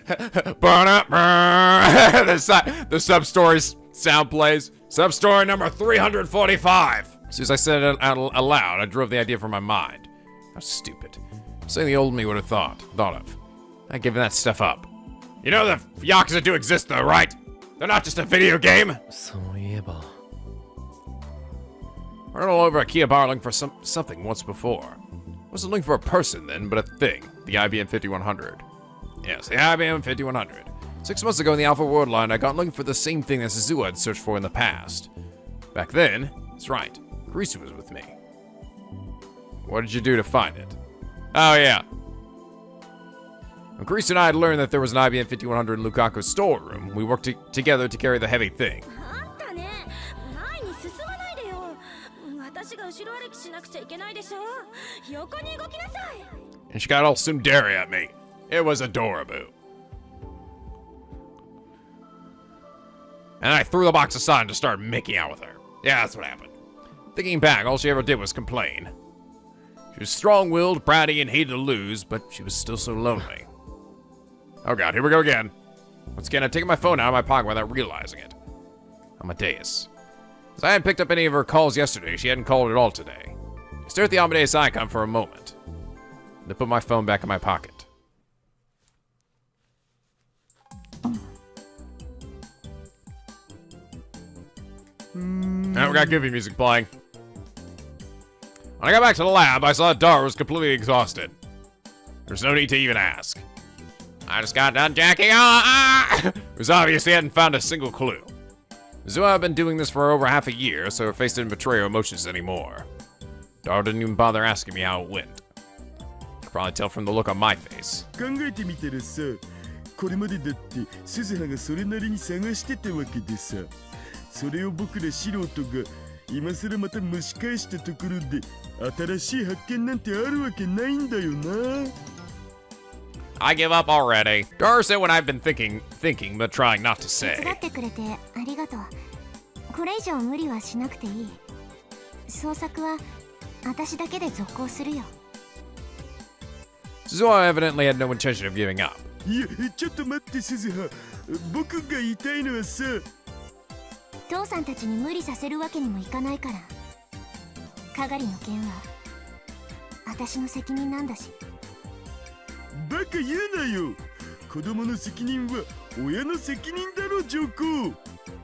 burn up. The sub-story's sound plays. Sub-story number 345. As soon as I said it out aloud, I drove the idea from my mind. How stupid. Something the old me would have thought of. Not giving that stuff up. You know the Yakuza do exist though, right? They're not just a video game. I ran all over Akihabara looking for something once before. I wasn't looking for a person then, but a thing. The IBM 5100. Yes, the IBM 5100. 6 months ago in the Alpha World line, I got looking for the same thing that Suzuha had searched for in the past. Back then, that's right, Kurisu was with me. What did you do to find it? Oh yeah. When Kurisu and I had learned that there was an IBM 5100 in Lukaku's storeroom, we worked together to carry the heavy thing. And she got all tsundere at me. It was adorable. And I threw the box aside to start making out with her. Yeah, that's what happened. Thinking back, all she ever did was complain. She was strong-willed, bratty, and hated to lose, but she was still so lonely. Oh god, here we go again. Once again, I'd taken my phone out of my pocket without realizing it. Amadeus. As I hadn't picked up any of her calls yesterday, she hadn't called at all today. I stared at the Amadeus icon for a moment, then put my phone back in my pocket. Now we got Goofy music playing. When I got back to the lab, I saw that Dar was completely exhausted. There's no need to even ask. I just got done jacking off. It was obvious he hadn't found a single clue. Suzuha had been doing this for over half a year, so her face didn't betray her emotions anymore. Dar didn't even bother asking me how it went. You could probably tell from the look on my face.
考えてみたらさ、これまでだって鈴葉がそれなりに探してたわけでさ、それを僕ら素人が今更また蒸し返したところで新しい発見なんてあるわけないんだよな。
I give up already. Dar said what I've been thinking, but trying not to say.
手伝ってくれてありがとう。これ以上無理はしなくていい。捜索は私だけで続行するよ。
Suzuha evidently had no intention of giving up.
いや、ちょっと待って鈴葉。僕が言いたいのはさ。
父さんたちに無理させるわけにもいかないから。かがりの件は私の責任なんだし。
バカ言うなよ。子供の責任は親の責任だろ、ジョコ。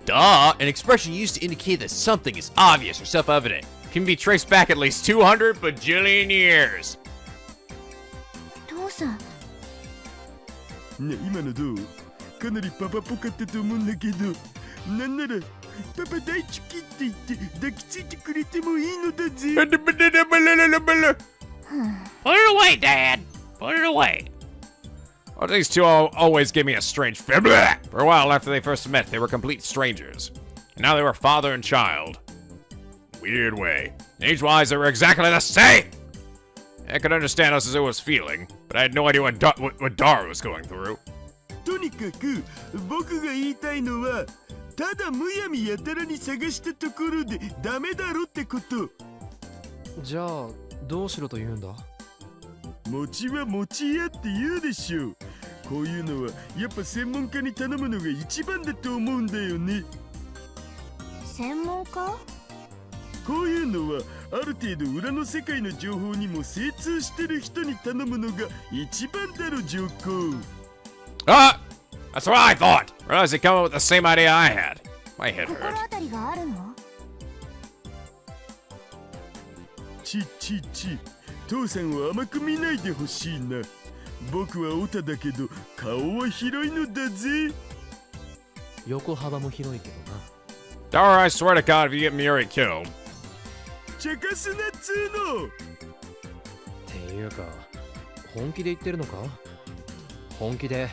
Duh! An expression used to indicate that something is obvious or self-evident. Can be traced back at least 200 bajillion years.
父さん、
ね、今のどう？かなりパパっぽかったと思うんだけど、なんならパパ大好きって言って抱きついてくれてもいいのだぜ。
Put it away, Dad. Put it away.
Well, these two always give me a strange feeling. For a while after they first met, they were complete strangers. And now they were father and child. Weird way. Age-wise, they were exactly the same! I could understand how Suzuha was feeling, but I had no idea what Dara was going through.
とにかく僕が言いたいのは、ただむやみやたらに探したところでダメだろってこと。
じゃあどうしろと言うんだ？
餅は餅屋って言うでしょ。こういうのはやっぱ専門家に頼むのが一番だと思うんだよね。
専門家？
こういうのはある程度裏の世界の情報にも精通してる人に頼むのが一番だろ、上皇。
Ah! That's what I thought! Realized they come up with the same idea I had. My head
心
hurt.
当たりがあるの？
ち、父さんを甘く見ないでほしいな。僕はオタだけど顔は広いのだぜ。
横幅も広いけどな。
Dara, I swear to God, if you get Miuri killed.
茶化すなっつーの。
っていうか、本気で言ってるのか？本気で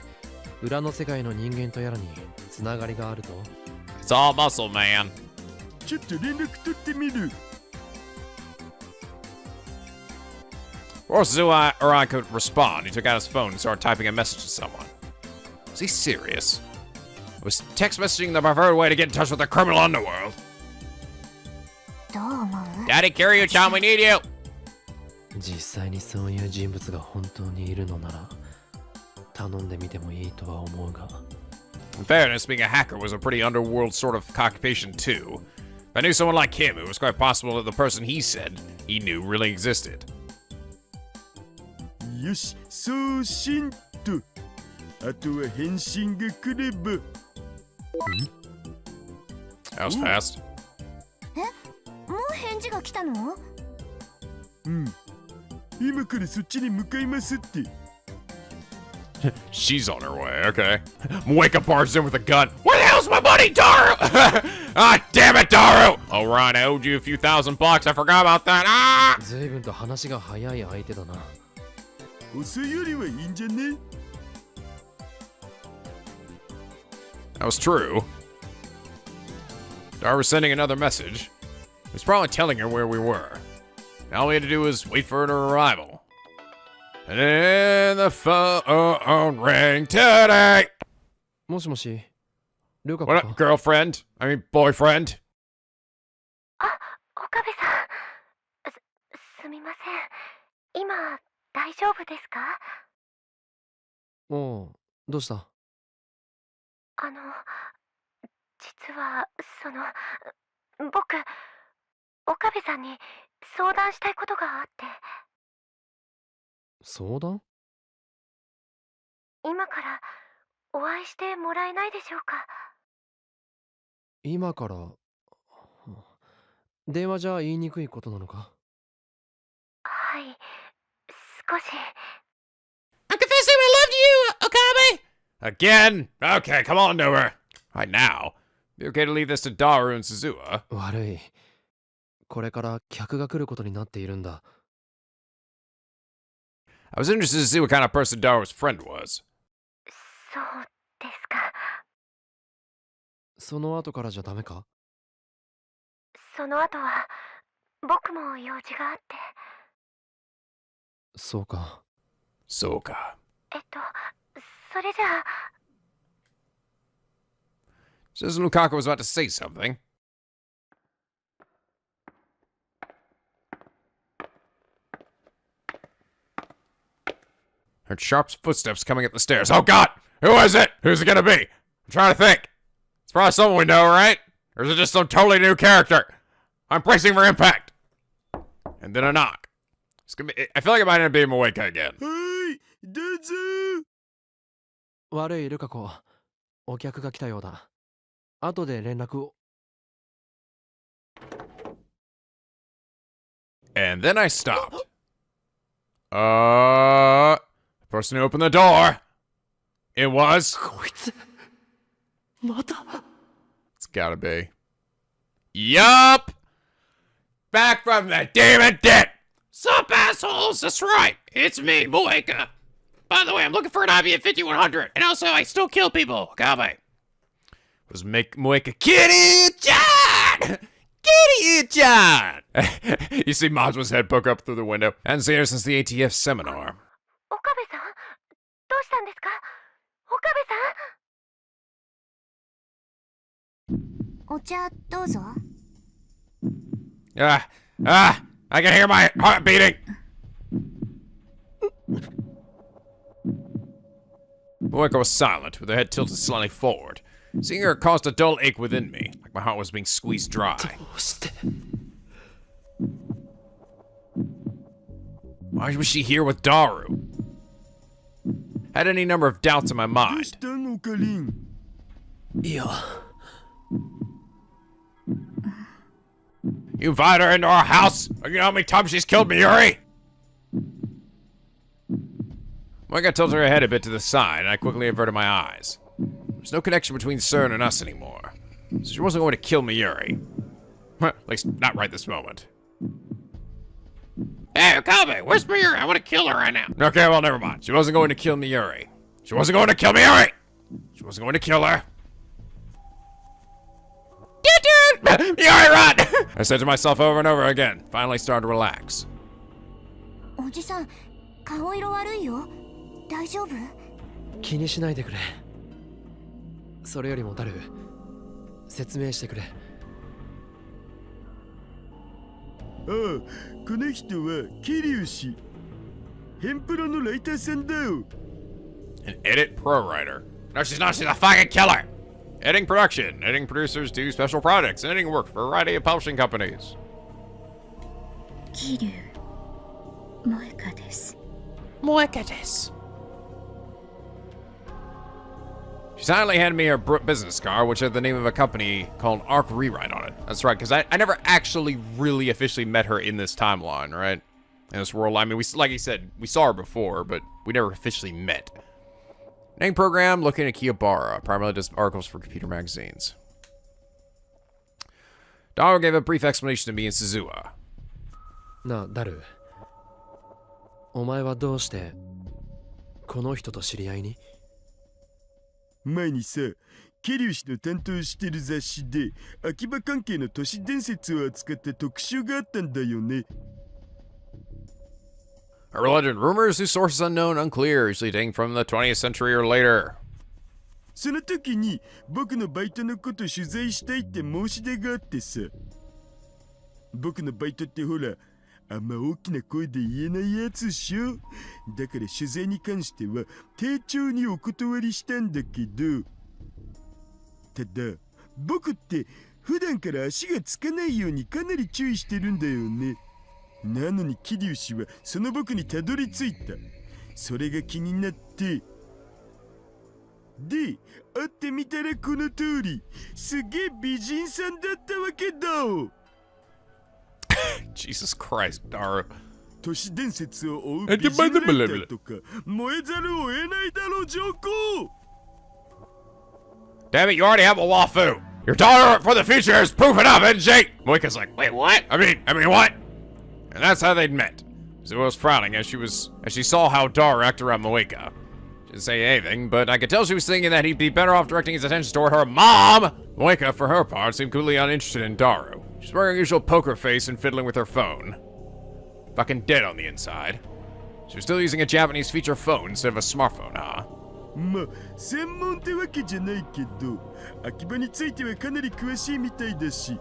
裏の世界の人間とやらにつながりがあると？
It's all muscle, man.
ちょっと連絡取ってみる。
Before Suzuha or I could respond, he took out his phone and started typing a message to someone. Was he serious? Was text messaging the preferred way to get in touch with the criminal underworld?
どう思う？
Daddy, Kiryu-chan, we need you!
実際にそういう人物が本当にいるのなら頼んでみてもいいとは思うが。
In fairness, being a hacker was a pretty underworld sort of occupation too. If I knew someone like him, it was quite possible that the person he said he knew really existed.
よし、送信と。あとは返信が来れば。
That was fast.
もう返事が来たの？
うん。今からそっちに向かいますって。
She's on her way, okay. Wake up barges in with a gun. Where the hell's my money, Daru? Ah, damn it, Daru! Oh, Ron, I owed you a few $1,000. I forgot about that. Ah!
随分と話が早い相手だな。
遅いよりはいいんじゃね？
That was true. Daru was sending another message. He was probably telling her where we were. All we had to do was wait for her arrival. And then the phone rang today.
もしもし、ルカ
What
か
up, girlfriend? I mean, boyfriend.
あ、岡部さん。すみません。今大丈夫ですか？
おう、どうした？
実は僕、岡部さんに相談したいことがあって。
相談？
今からお会いしてもらえないでしょうか？
今から電話じゃ言いにくいことなのか？
はい、少し。
I'm confessing I loved you, Okabe!
Again? Okay, come on, Nova. Right now. Be okay to leave this to Daru and Suzuha.
悪い。これから客が来ることになっているんだ。
I was interested to see what kind of person Daru's friend was.
そうですか。
その後からじゃダメか？
その後は僕も用事があって。
そうか。
そうか。
それじゃあ。
Says Lukaku was about to say something. Heard sharp footsteps coming up the stairs. Oh God! Who is it? Who's it gonna be? I'm trying to think. It's probably someone we know, right? Or is it just some totally new character? I'm bracing for impact. And then a knock. It's gonna be, I feel like it might end up being Moeka again.
はい、どうぞ。
悪いルカ子、お客が来たようだ。後で連絡を。
And then I stopped. The person who opened the door. It was.
こいつ、また。
It's gotta be. Yup! Back from the demon pit!
Sup, assholes? That's right. It's me, Moeka. By the way, I'm looking for an IV at 5100. And also, I still kill people. Okabe.
Was Moeka Kitty-chan! Kitty-chan! You see Majo's head poke up through the window. Hadn't seen her since the ATF seminar.
岡部さん、どうしたんですか？岡部さん。お茶どうぞ。
I can hear my heart beating! Moeka was silent, with her head tilted slightly forward. Seeing her caused a dull ache within me, like my heart was being squeezed dry. Why was she here with Daru? Had any number of doubts in my
どう
mind.
したんオカリン。
いや、
You invited her into our house? You know how many times she's killed Miuri? Moeka tilted her head a bit to the side, and I quickly averted my eyes. There's no connection between CERN and us anymore. So she wasn't going to kill Miuri. At least, not right this moment.
Hey, Okabe, where's Miuri? I want to kill her right now.
Okay, well, never mind. She wasn't going to kill Miuri. She wasn't going to kill Miuri! She wasn't going to kill her. Miuri, run! I said to myself over and over again, finally started to relax.
おじさん、顔色悪いよ。大丈夫？
気にしないでくれ。それよりもダル、説明してくれ。
ああ、この人は桐生氏。ヘンプロのライターさんだよ。
An edit pro writer. No, she's not. She's a fucking killer. Editing production. Editing producers do special projects. Editing work for a variety of publishing companies.
桐生萌香です。
Moeka des.
She silently handed me her business card, which had the name of a company called Arc Rewrite on it. That's right, because I never actually really officially met her in this timeline, right? In this world, I mean, like he said, we saw her before, but we never officially met. Name program, located in Akihabara, primarily does articles for computer magazines. Daru gave a brief explanation to me and Suzuha.
なあ、ダル。お前はどうしてこの人と知り合いに？
前にさ、桐生氏の担当してる雑誌で秋葉関係の都市伝説を扱った特集があったんだよね。
Her legend, rumors whose sources unknown, unclear, usually dating from the 20th century or later.
その時に僕のバイトのこと取材したいって申し出があってさ。僕のバイトってほら、あんま大きな声で言えないやつっしょ。だから取材に関しては丁重にお断りしたんだけど。ただ、僕って普段から足がつかないようにかなり注意してるんだよね。なのに桐生氏はその僕にたどり着いた。それが気になって。で、会ってみたらこの通り、すげえ美人さんだったわけだ。
Jesus Christ, Daru.
都市伝説を追う美人ライターとか燃えざるを得ないだろう、上皇。
Damn it, you already have a wafu. Your daughter for the future is poofing up, isn't she? Moika's like, wait, what? I mean, what? And that's how they'd met. Suzuha was frowning as she saw how Daru acted around Moika. She didn't say anything, but I could tell she was thinking that he'd be better off directing his attention toward her mom. Moika, for her part, seemed completely uninterested in Daru. She's wearing her usual poker face and fiddling with her phone. Fucking dead on the inside. She was still using a Japanese feature phone instead of a smartphone, huh?
まあ、専門ってわけじゃないけど、秋葉についてはかなり詳しいみたいだし、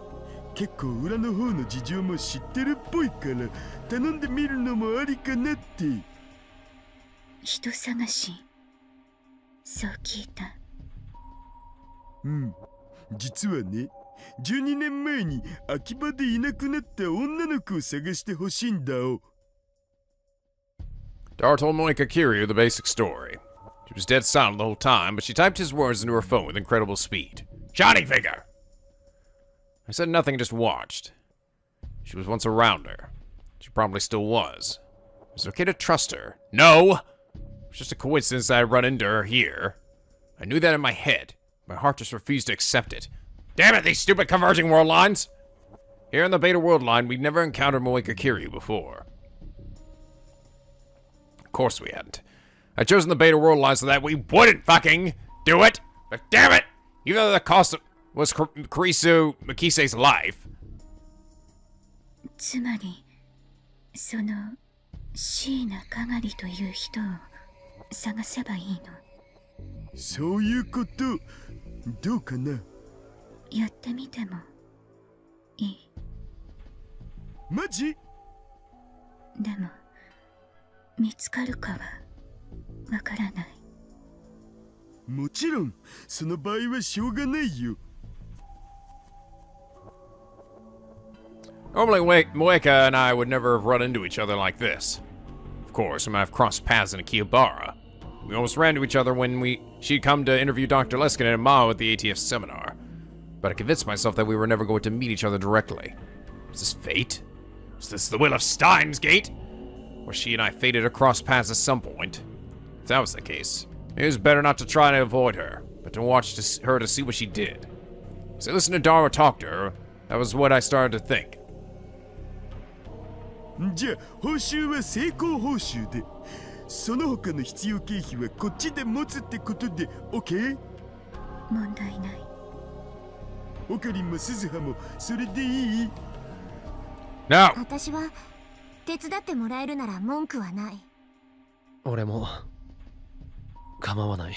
結構裏の方の事情も知ってるっぽいから、頼んでみるのもありかなって。
人探し、そう聞いた。
うん、実はね、12年前に秋葉でいなくなった女の子を探してほしいんだお。
Dara told Monika Kiryu the basic story. She was dead silent the whole time, but she typed his words into her phone with incredible speed. Johnny figure! I said nothing and just watched. She was once around her. She probably still was. It was okay to trust her. No! It was just a coincidence that I'd run into her here. I knew that in my head. My heart just refused to accept it. Damn it, these stupid converging world lines! Here in the Beta World line, we'd never encountered Moeka Kiryu before. Of course we hadn't. I'd chosen the Beta World line so that we wouldn't fucking do it! But damn it! Even though the cost was Kurisu Makise's life.
つまり、その椎名かがりという人を探せばいいの。
そういうこと。どうかな。
やってみてもいい。
マジ？
でも見つかるかはわからない。
もちろん、その場合はしょうがないよ。
Normally, Moeka and I would never have run into each other like this. Of course, we might have crossed paths in Akihabara. We almost ran into each other when she'd come to interview Dr. Leskinen and Maho at the ATF seminar. But I convinced myself that we were never going to meet each other directly. Was this fate? Was this the will of Steins Gate? Or she and I fated to cross paths at some point? If that was the case, it was better not to try to avoid her, but to watch her to see what she did. As I listened to Dara talk to her, that was what I started to think.
じゃあ報酬は成功報酬で、その他の必要経費はこっちで持つってことで OK？
問題ない。
オカリンも鈴葉もそれでいい？
No!
私は手伝ってもらえるなら文句はない。
俺も構わない。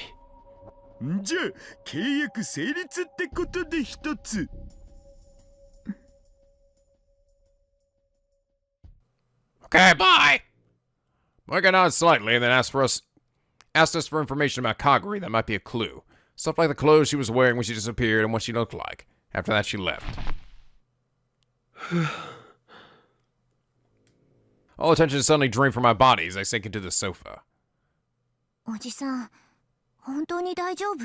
じゃあ契約成立ってことで一つ。
Okay, bye! Moeka nodded slightly and then asked us for information about Kagari that might be a clue. Stuff like the clothes she was wearing when she disappeared and what she looked like. After that, she left. All attention suddenly drained from my body as I sank into the sofa.
おじさん、本当に大丈夫？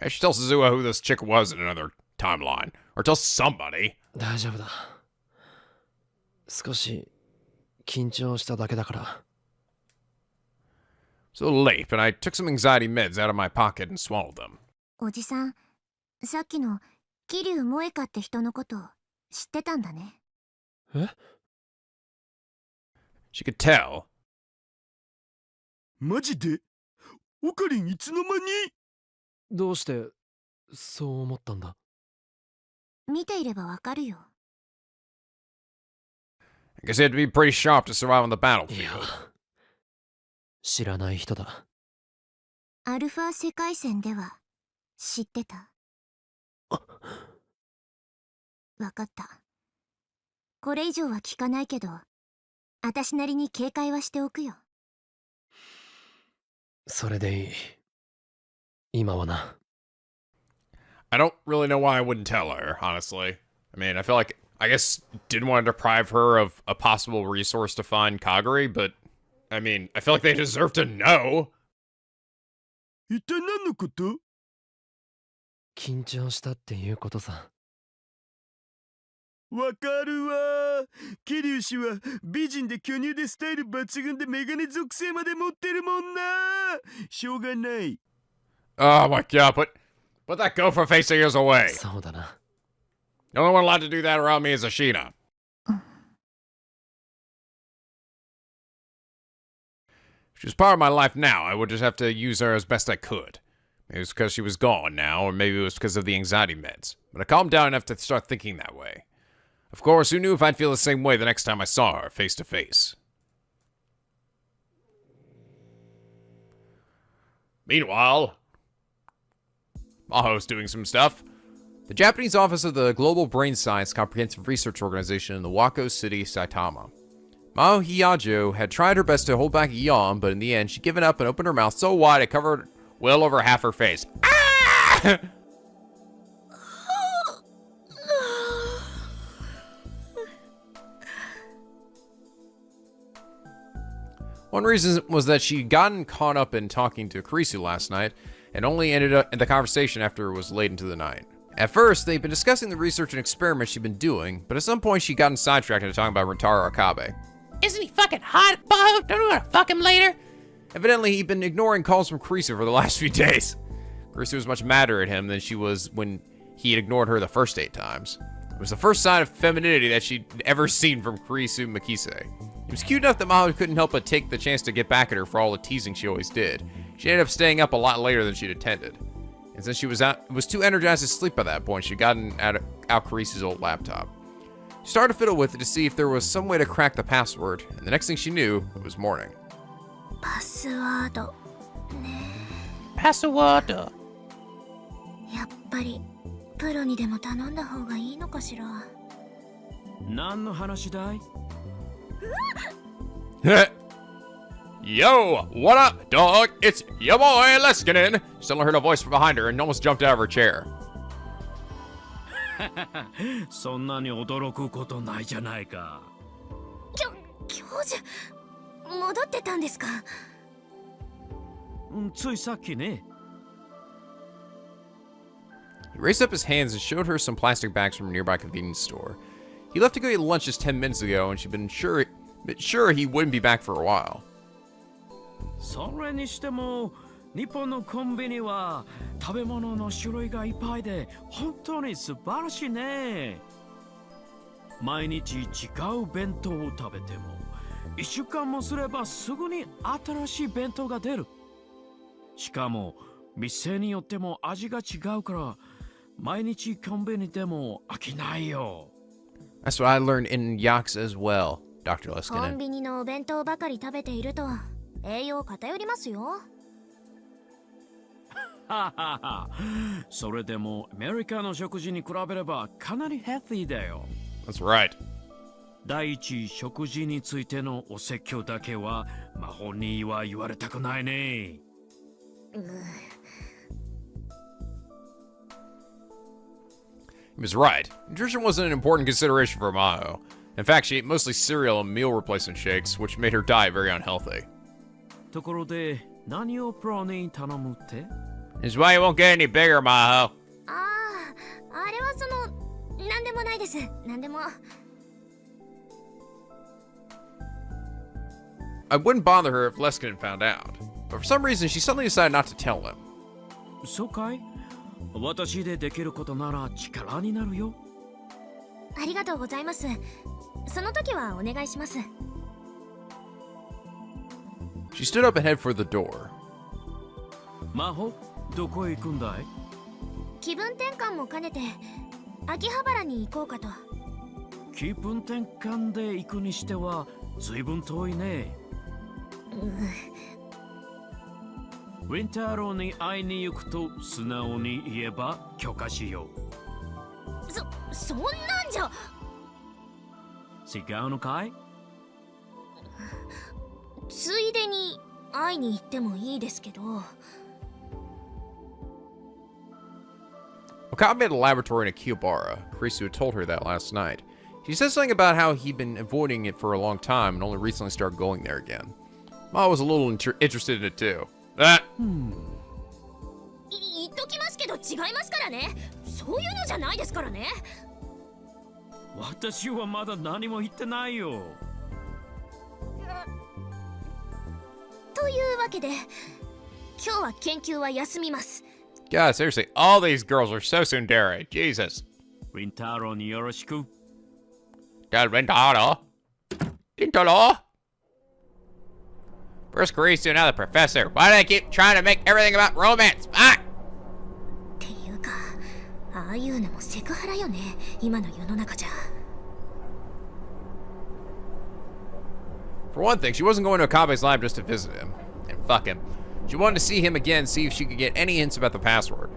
I should tell Suzuha who this chick was in another timeline. Or tell somebody.
大丈夫だ。少し緊張しただけだから。
It's a little late, but I took some anxiety meds out of my pocket and swallowed them.
おじさん、さっきの桐生萌香って人のこと知ってたんだね。
え？
She could tell.
マジで？オカリンいつの間に？
どうしてそう思ったんだ？
見ていればわかるよ。
I guess you had to be pretty sharp to survive on the
い
battlefield.
や、知らない人だ。
アルファ世界線では知ってた？わかった。これ以上は聞かないけど、私なりに警戒はしておくよ。
それでいい。今はな。
I don't really know why I wouldn't tell her, honestly. I mean, I feel like, I guess, didn't want to deprive her of a possible resource to find Kagari, but, I mean, I feel like they deserve to know.
一体何のこと？
緊張したっていうことさ。
わかるわ。桐生氏は美人で巨乳でスタイル抜群でメガネ属性まで持ってるもんな。しょうがない。
Oh my god, put that gopher face of yours away.
そうだな。
The only one allowed to do that around me is Ashina. If she was part of my life now, I would just have to use her as best I could. Maybe it was because she was gone now, or maybe it was because of the anxiety meds. But I calmed down enough to start thinking that way. Of course, who knew if I'd feel the same way the next time I saw her face to face? Meanwhile, Maho's doing some stuff. The Japanese office of the Global Brain Science Comprehensive Research Organization in the Wako City, Saitama. Maho Hiyajo had tried her best to hold back a yawn, but in the end, she'd given up and opened her mouth so wide it covered well over half her face. Ah! One reason was that she'd gotten caught up in talking to Kurisu last night and only ended up in the conversation after it was late into the night. At first, they'd been discussing the research and experiments she'd been doing, but at some point she'd gotten sidetracked into talking about Rintaro Okabe.
Isn't he fucking hot, Maho? Don't we want to fuck him later?
Evidently, he'd been ignoring calls from Kurisu for the last few days. Kurisu was much madder at him than she was when he had ignored her the first 8 times. It was the first sign of femininity that she'd ever seen from Kurisu Makise. It was cute enough that Maho couldn't help but take the chance to get back at her for all the teasing she always did. She ended up staying up a lot later than she'd intended. And since she was too energized to sleep by that point, she'd gotten out Kurisu's old laptop. She started to fiddle with it to see if there was some way to crack the password, and the next thing she knew, it was morning.
Password.
Password.
やっぱりプロにでも頼んだ方がいいのかしら。
何の話だい?
Yo, what up, dog? It's your boy, Leskinen. Suddenly heard a voice from behind her and almost jumped out of her chair.
そんなに驚くことないじゃないか。
教授、戻ってたんですか？
ついさっきね。
He raised up his hands and showed her some plastic bags from a nearby convenience store. He left to go eat lunch just 10 minutes ago, and she'd been sure he wouldn't be back for a while.
それにしても日本のコンビニは食べ物の種類がいっぱいで本当に素晴らしいね。毎日違う弁当を食べても1週間もすればすぐに新しい弁当が出る。しかも店によっても味が違うから毎日コンビニでも飽きないよ。
That's what I learned in Yakuza as well, Dr.
コン
Leskinen.
ビニのお弁当ばかり食べていると栄養偏りますよ。
ははは。それでもアメリカの食事に比べればかなりヘルシーだよ。
That's right.
第一、食事についてのお説教だけは魔法には言われたくないね。
He was right. Nutrition wasn't an important consideration for Maho. In fact, she ate mostly cereal and meal replacement shakes, which made her diet very unhealthy.
ところで、何をプロに頼むって?
Is why you won't get any bigger, Maho.
あれはなんでもないです。なんでも。
I wouldn't bother her if Leskinen found out, but for some reason she suddenly decided not to tell him.
そうかい? 私でできることなら力になるよ。
ありがとうございます。その時はお願いします。
She stood up and headed for the door.
魔法、どこへ行くんだい?
気分転換も兼ねて秋葉原に行こうかと。
気分転換で行くにしては随分遠いね。ウィンターローに会いに行くと素直に言えば許可しよう。
そんなんじゃ。
違うのかい?
ついでに会いに行ってもいいですけど。
Okabe had a laboratory in Akihabara. Kurisu had told her that last night. She said something about how he'd been avoiding it for a long time and only recently started going there again. Ma was a little interested in it too.
言っときますけど違いますからね。そういうのじゃないですからね。
私はまだ何も言ってないよ。
というわけで、今日は研究は休みます。
God, seriously, all these girls are so tsundere. Jesus.
ウィンターローによろしく。
God, Rintaro. Rintaro. First Kurisu, now the professor. Why do they keep trying to make everything about romance? Ah!
っていうか、ああいうのもセクハラよね。今の世の中じゃ。
For one thing, she wasn't going to Okabe's lab just to visit him. And fuck him. She wanted to see him again, see if she could get any hints about the password.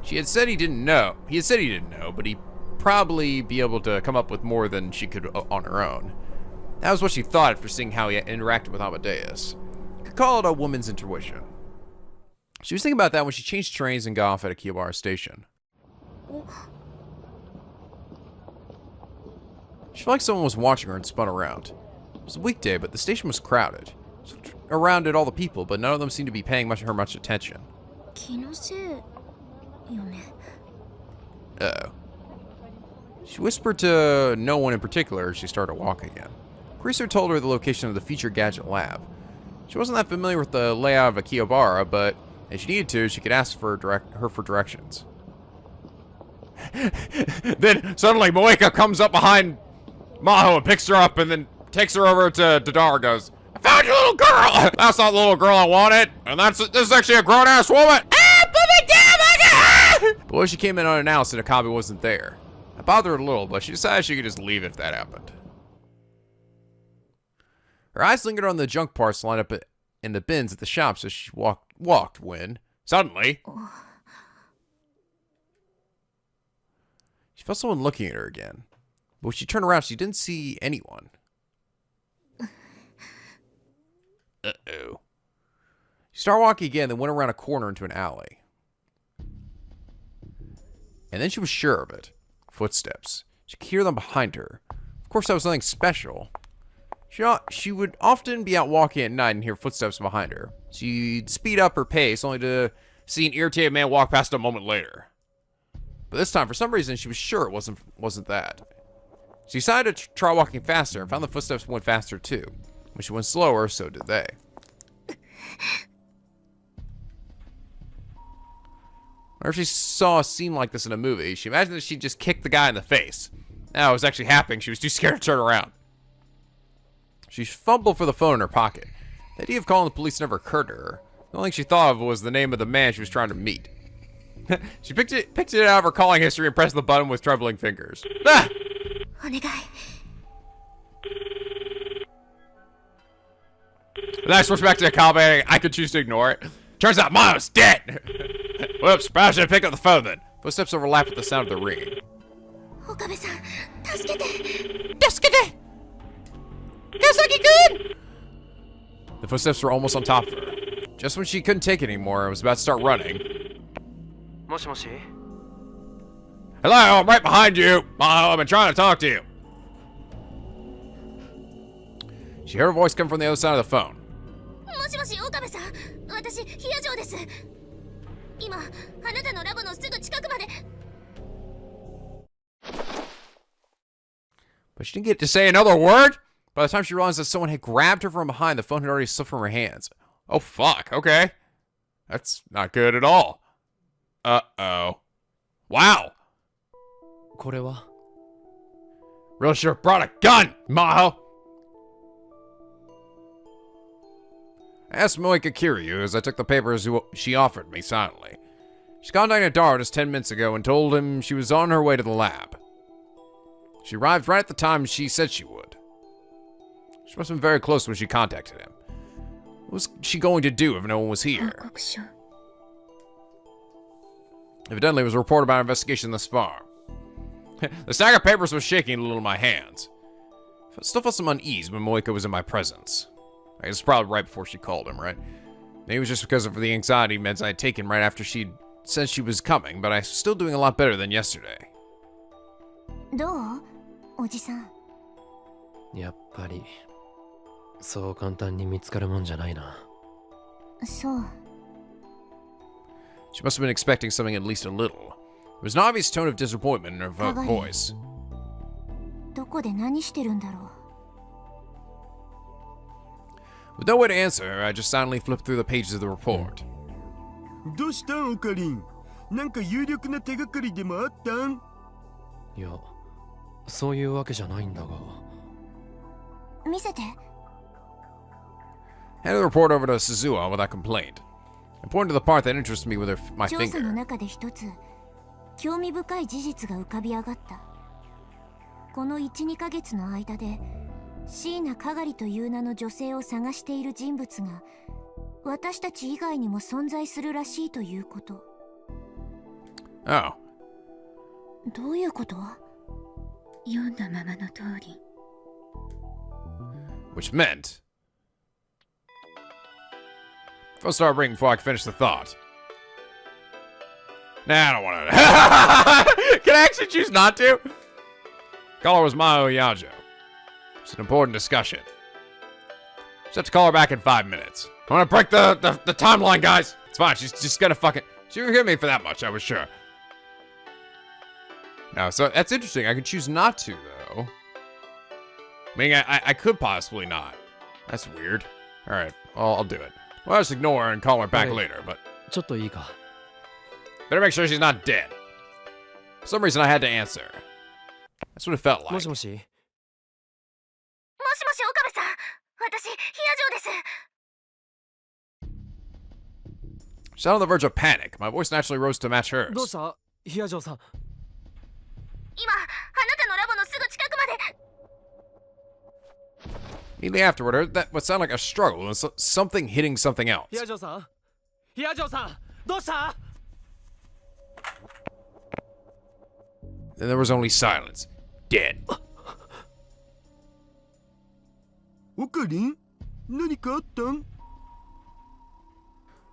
She had said he didn't know. He had said he didn't know, but he'd probably be able to come up with more than she could on her own. That was what she thought after seeing how he interacted with Amadeus. You could call it a woman's intuition. She was thinking about that when she changed trains and got off at Akihabara station. She felt like someone was watching her and spun around. It was a weekday, but the station was crowded. She looked around at all the people, but none of them seemed to be paying her much attention.
気のせいよね。
Uh-oh. She whispered to no one in particular as she started to walk again. Greaser told her the location of the Feature Gadget Lab. She wasn't that familiar with the layout of Akihabara, but if she needed to, she could ask for her for directions. Then suddenly Moeka comes up behind Maho and picks her up and then takes her over to Dodar and goes, "I found your little girl! That's not the little girl I wanted, and this is actually a grown-ass woman! Ah, put me down, Moeka!" But when she came in unannounced and Okabe wasn't there, it bothered her a little, but she decided she could just leave if that happened. Her eyes lingered on the junk parts lined up in the bins at the shops as she walked when, suddenly, she felt someone looking at her again. But when she turned around, she didn't see anyone. Uh-oh. She started walking again, then went around a corner into an alley. And then she was sure of it. Footsteps. She could hear them behind her. Of course, that was nothing special. She would often be out walking at night and hear footsteps behind her. She'd speed up her pace, only to see an irritated man walk past a moment later. But this time, for some reason, she was sure it wasn't that. She decided to try walking faster and found the footsteps went faster too. When she went slower, so did they. Whenever she saw a scene like this in a movie, she imagined that she'd just kick the guy in the face. Now it was actually happening. She was too scared to turn around. She fumbled for the phone in her pocket. The idea of calling the police never occurred to her. The only thing she thought of was the name of the man she was trying to meet. She picked it out of her calling history and pressed the button with trembling fingers. Ah! Then I switched back to Okabe. I could choose to ignore it. Turns out Maho's dead! Whoops, perhaps I should pick up the phone then. Footsteps overlapped with the sound of the ringing.
Okabe-san, 助けて!
助けて! Kasaki-kun! The footsteps were almost on top of her. Just when she couldn't take it anymore and was about to start running. Hello, I'm right behind you! Maho, I've been trying to talk to you. She heard a voice come from the other side of the phone.
もしもし、岡部さん。私、ヒヤジョです。今、あなたのラボのすぐ近くまで。
But she didn't get to say another word. By the time she realized that someone had grabbed her from behind, the phone had already slipped from her hands. Oh, fuck. Okay. That's not good at all. Uh-oh. Wow.
これは
Really sure brought a gun, Maho. I asked Moeka Kiryu as I took the papers she offered me silently. She contacted Dara just 10 minutes ago and told him she was on her way to the lab. She arrived right at the time she said she would. She must have been very close when she contacted him. What was she going to do if no one was here? Evidently, it was a report about our investigation thus far. The stack of papers was shaking a little in my hands. I still felt some unease when Moeka was in my presence. I guess it's probably right before she called him, right? Maybe it was just because of the anxiety meds I had taken right after she'd said she was coming, but I was still doing a lot better than yesterday.
どう？おじさん。
やっぱりそう簡単に見つかるもんじゃないな。
そう。
She must have been expecting something at least a little. There was an obvious tone of disappointment in her voice.
どこで何してるんだろう。
With no way to answer, I just silently flipped through the pages of the report.
どうしたんオカリン？なんか有力な手がかりでもあったん？
いや、そういうわけじゃないんだが。
見せて。
Handed the report over to Suzuha without complaint. I pointed to the part that interested me with my
調査の
finger.
中で一つ興味深い事実が浮かび上がった。この 1,2 ヶ月の間で椎名かがりという名の女性を探している人物が私たち以外にも存在するらしいということ。
Oh.
どういうこと？読んだままの通り。
Which meant... I'll start reading before I can finish the thought. Nah, I don't want to. Can I actually choose not to? Caller was Maho Hiyajo. It's an important discussion. Just have to call her back in 5 minutes. I want to break the timeline, guys. It's fine. She's just gonna fucking... She would hit me for that much, I was sure. No, so that's interesting. I could choose not to, though. I mean, I could possibly not. That's weird. All right, I'll do it. Well, I'll just ignore her and call her back later, but...
ちょっといいか
Better make sure she's not dead. For some reason, I had to answer. That's what it felt like.
もしもし
もしもし岡部さん、私ヒヤジョです。
She's on the verge of panic. My voice naturally rose to match hers.
どうしたヒヤジョさん
今、あなたのラボのすぐ近くまで。
Immediately afterward, I heard that what sounded like a struggle and something hitting something else.
ヒヤジョさんヒヤジョさんどうした
Then there was only silence. Dead.
オカリン何かあったん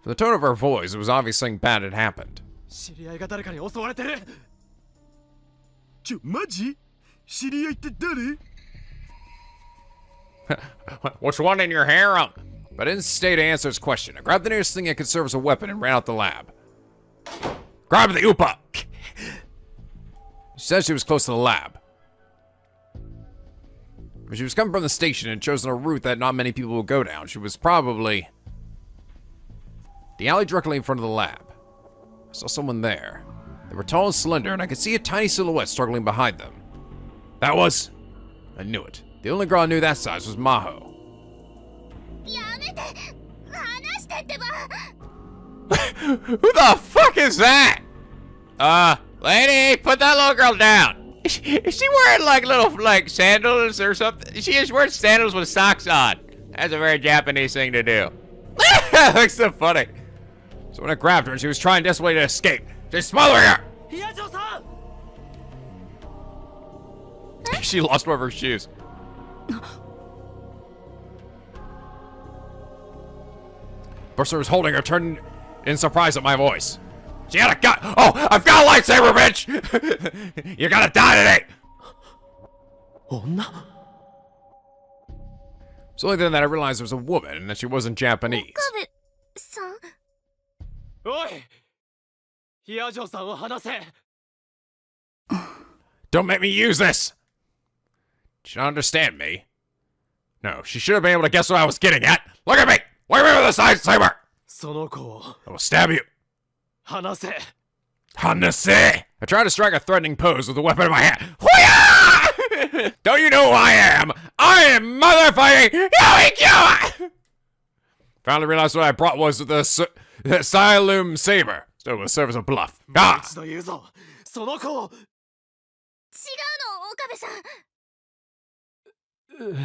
From the tone of her voice, it was obvious something bad had happened.
知り合いが誰かに襲われてる
マジ知り合いって誰
Which one in your harem? But I didn't stay to answer his question. I grabbed the nearest thing that could serve as a weapon and ran out the lab. Grab the Upa! She said she was close to the lab. But she was coming from the station and had chosen a route that not many people would go down. She was probably... the alley directly in front of the lab. I saw someone there. They were tall and slender, and I could see a tiny silhouette struggling behind them. That was... I knew it. The only girl I knew that size was Maho.
やめて、話してってば。
Who the fuck is that? Lady, put that little girl down. Is she wearing like sandals or something? She is wearing sandals with socks on. That's a very Japanese thing to do. That looks so funny. So when I grabbed her and she was trying desperately to escape, just smothering her.
ヒヤジョさん
She lost one of her shoes. The person who was holding her turned in surprise at my voice. She had a gun. Oh, I've got a lightsaber, bitch! You're gonna die today!
女
It's only then that I realized it was a woman and that she wasn't Japanese.
岡部さん。
おいヒヤジョさんを離せ
Don't make me use this! She don't understand me. No, she should have been able to guess what I was getting at. Look at me! Look at me with a lightsaber!
その子を
I will stab you.
離せ
Hanase! I tried to strike a threatening pose with the weapon in my hand. Hoo-yah! Don't you know who I am? I am motherfucking Yoikyo! Finally realized what I brought was the Silum Saber. Still will serve as a bluff.
もう
Ah!
一度言うぞその子を
違うの、岡部さん。
Is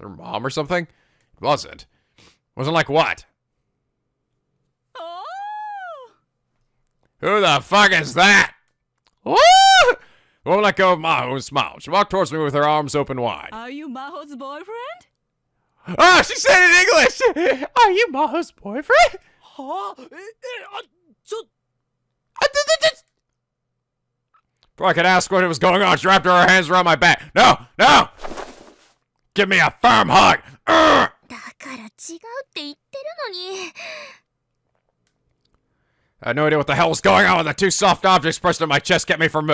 it her mom or something? It wasn't. Wasn't like what? Who the fuck is that? Woo! The woman let go of Maho and smiled. She walked towards me with her arms open wide.
Are you Maho's boyfriend?
Oh, she said it in English! Are you Maho's boyfriend?
はあちょ
Before I could ask what was going on, she wrapped her hands around my back. No! No! Give me a firm hug! Urgh!
だから違うって言ってるのに。
I had no idea what the hell was going on when the two soft objects pressed on my chest kept me from...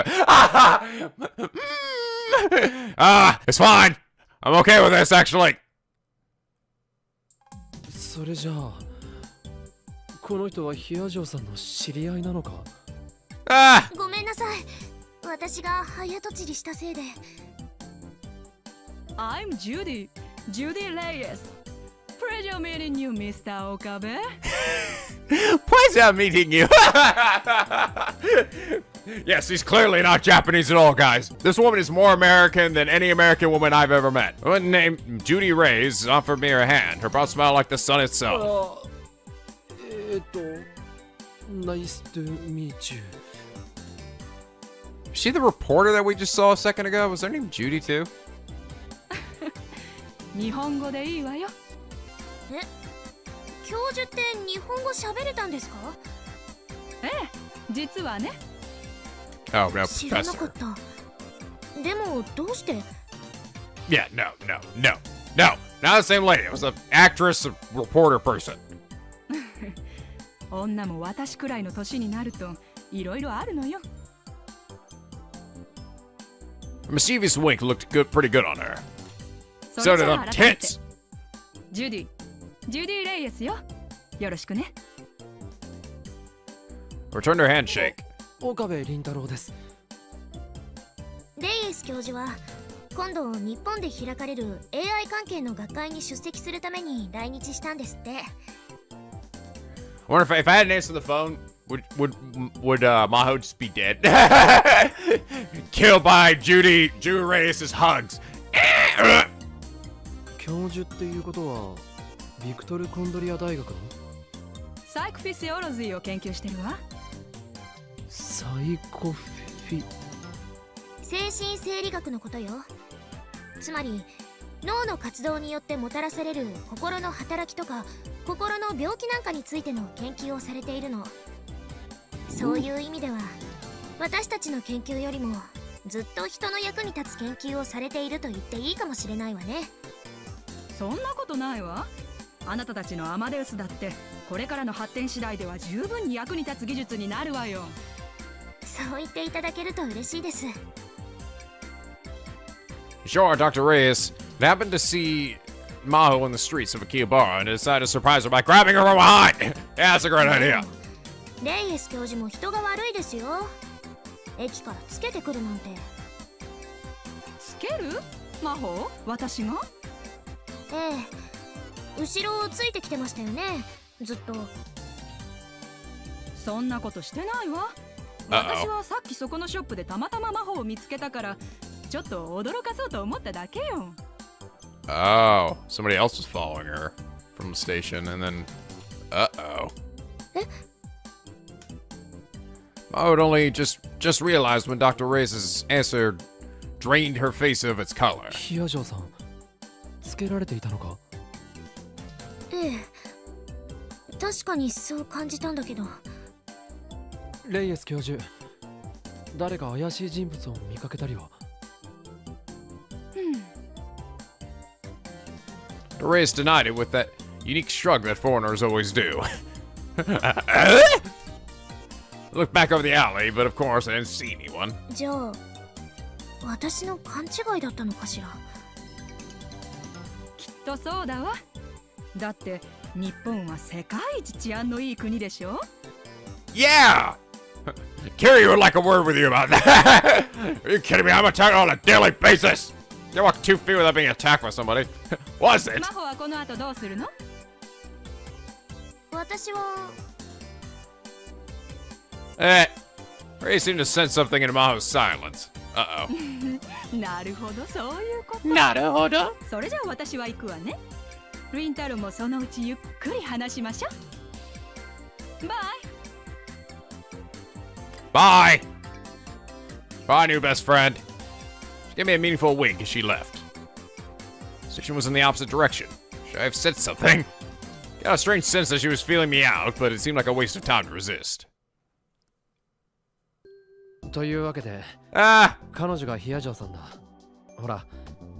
It's fine. I'm okay with this, actually.
それじゃあこの人はヒヤジョさんの知り合いなのか
Ah!
ごめんなさい。私が早とちりしたせいで。
I'm Judy. Judy Reyes. Pleasure meeting you, Mr. Okabe.
Pleasure meeting you. Yes, he's clearly not Japanese at all, guys. This woman is more American than any American woman I've ever met. A woman named Judy Reyes offered me her hand. Her brow smiled like the sun itself.
Nice to meet you
Is she the reporter that we just saw a second ago? Was her name Judy too?
日本語でいいわよ。
え、教授って日本語喋れたんですか？
ええ、実はね。
Oh, no,
知らなか
professor.
った。でもどうして？
Yeah, no. Not the same lady. It was an actress, a reporter person.
女も私くらいの年になるといろいろあるのよ。
A mischievous wink looked pretty good on her.
そ
So
れじ
did
ゃ
them
あ改めて
tits.
ジュディ・レイエスよ。よろしくね。
Returned her handshake.
岡部倫太郎です。
レイエス教授は今度日本で開かれる AI 関係の学会に出席するために来日したんですって。
I wonder if I hadn't answered the phone, would Maho just be dead? Killed by Judy Reyes' hugs.
教授っていうことはビクトル・コンドリア大学の
サイコフィシオロジーを研究してるわ。
サイコフィ
精神生理学のことよ。つまり脳の活動によってもたらされる心の働きとか心の病気なんかについての研究をされているの。そういう意味では私たちの研究よりもずっと人の役に立つ研究をされていると言っていいかもしれないわね。
そんなことないわ。あなたたちのアマデウスだってこれからの発展次第では十分に役に立つ技術になるわよ。
そう言っていただけると嬉しいです。
Sure, Dr. Reyes happened to see Maho in the streets of Akihabara and decided to surprise her by grabbing her from behind. Yeah, that's a great idea.
レイエス教授も人が悪いですよ。駅からつけてくるなんて。
つける？魔法？私が？
ええ、後ろをついてきてましたよね、ずっと。
そんなことしてないわ。私はさっきそこのショップでたまたま魔法を見つけたからちょっと驚かそうと思っただけよ。
Oh, somebody else was following her from the station, and then, uh-oh. Maho had only just realized when Dr. Reyes' answer drained her face of its color.
ヒヤジョさんつけられていたのか。
ええ、確かにそう感じたんだけど。
レイエス教授誰か怪しい人物を見かけたりは。
Dr. Reyes denied it with that unique shrug that foreigners always do. Looked back over the alley, but of course I didn't see anyone.
じゃあ私の勘違いだったのかしら。
きっとそうだわ。だって日本は世界一治安のいい国でしょ。
Yeah! Carrie would like a word with you about that. Are you kidding me? I'm attacked on a daily basis. You walk 2 feet without being attacked by somebody. Was it?
魔法はこの後どうするの？
私は
Ray seemed to sense something in Maho's silence. Uh-oh.
なるほど、そういうこと。
なるほど。
それじゃあ私は行くわね。リンタロもそのうちゆっくり話しましょう。バイ。
Bye! Bye, new best friend. She gave me a meaningful wink as she left. The station was in the opposite direction. Should I have said something? Got a strange sense that she was feeling me out, but it seemed like a waste of time to resist.
というわけで
Ah!
彼女がヒヤジョさんだ。ほら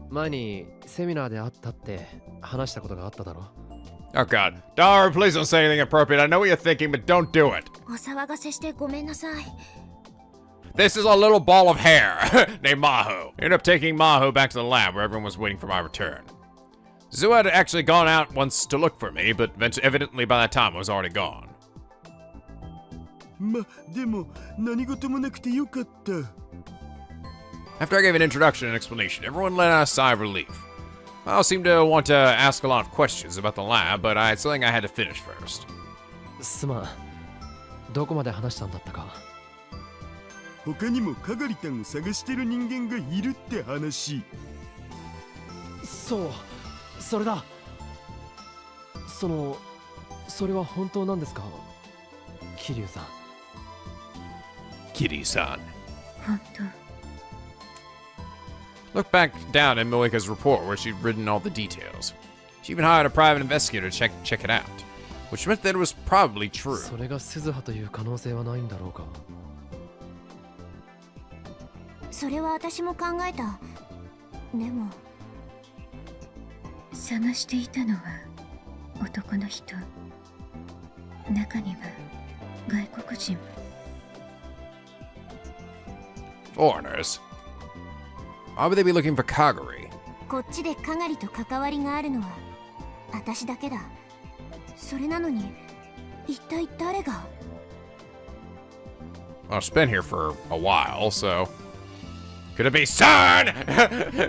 前にセミナーで会ったって話したことがあっただろ。
Oh god. Dar, please don't say anything inappropriate. I know what you're thinking, but don't do it.
お騒がせしてごめんなさい。
This is a little ball of hair named Maho. I ended up taking Maho back to the lab where everyone was waiting for my return. Suzuha had actually gone out once to look for me, but evidently by that time I was already gone.
ま、でも何事もなくてよかった。
After I gave an introduction and explanation, everyone let out a sigh of relief. I seemed to want to ask a lot of questions about the lab, but I had something I had to finish first.
すまん。どこまで話したんだったか。
他にもカガリタンを探してる人間がいるって話。
そう、それだ。それは本当なんですか、桐生さん。
Kitty-san.
本当。
Looked back down at Moeka's report where she'd written all the details. She even hired a private investigator to check it out, which meant that it was probably true.
それが鈴葉という可能性はないんだろうか。
それは私も考えた。でも
探していたのは男の人、中には外国人も。
Foreigners? Why would they be looking for Kagari?
こっちでかがりと関わりがあるのは私だけだ。それなのに一体誰が？
Well, she's been here for a while, so could it be Sun?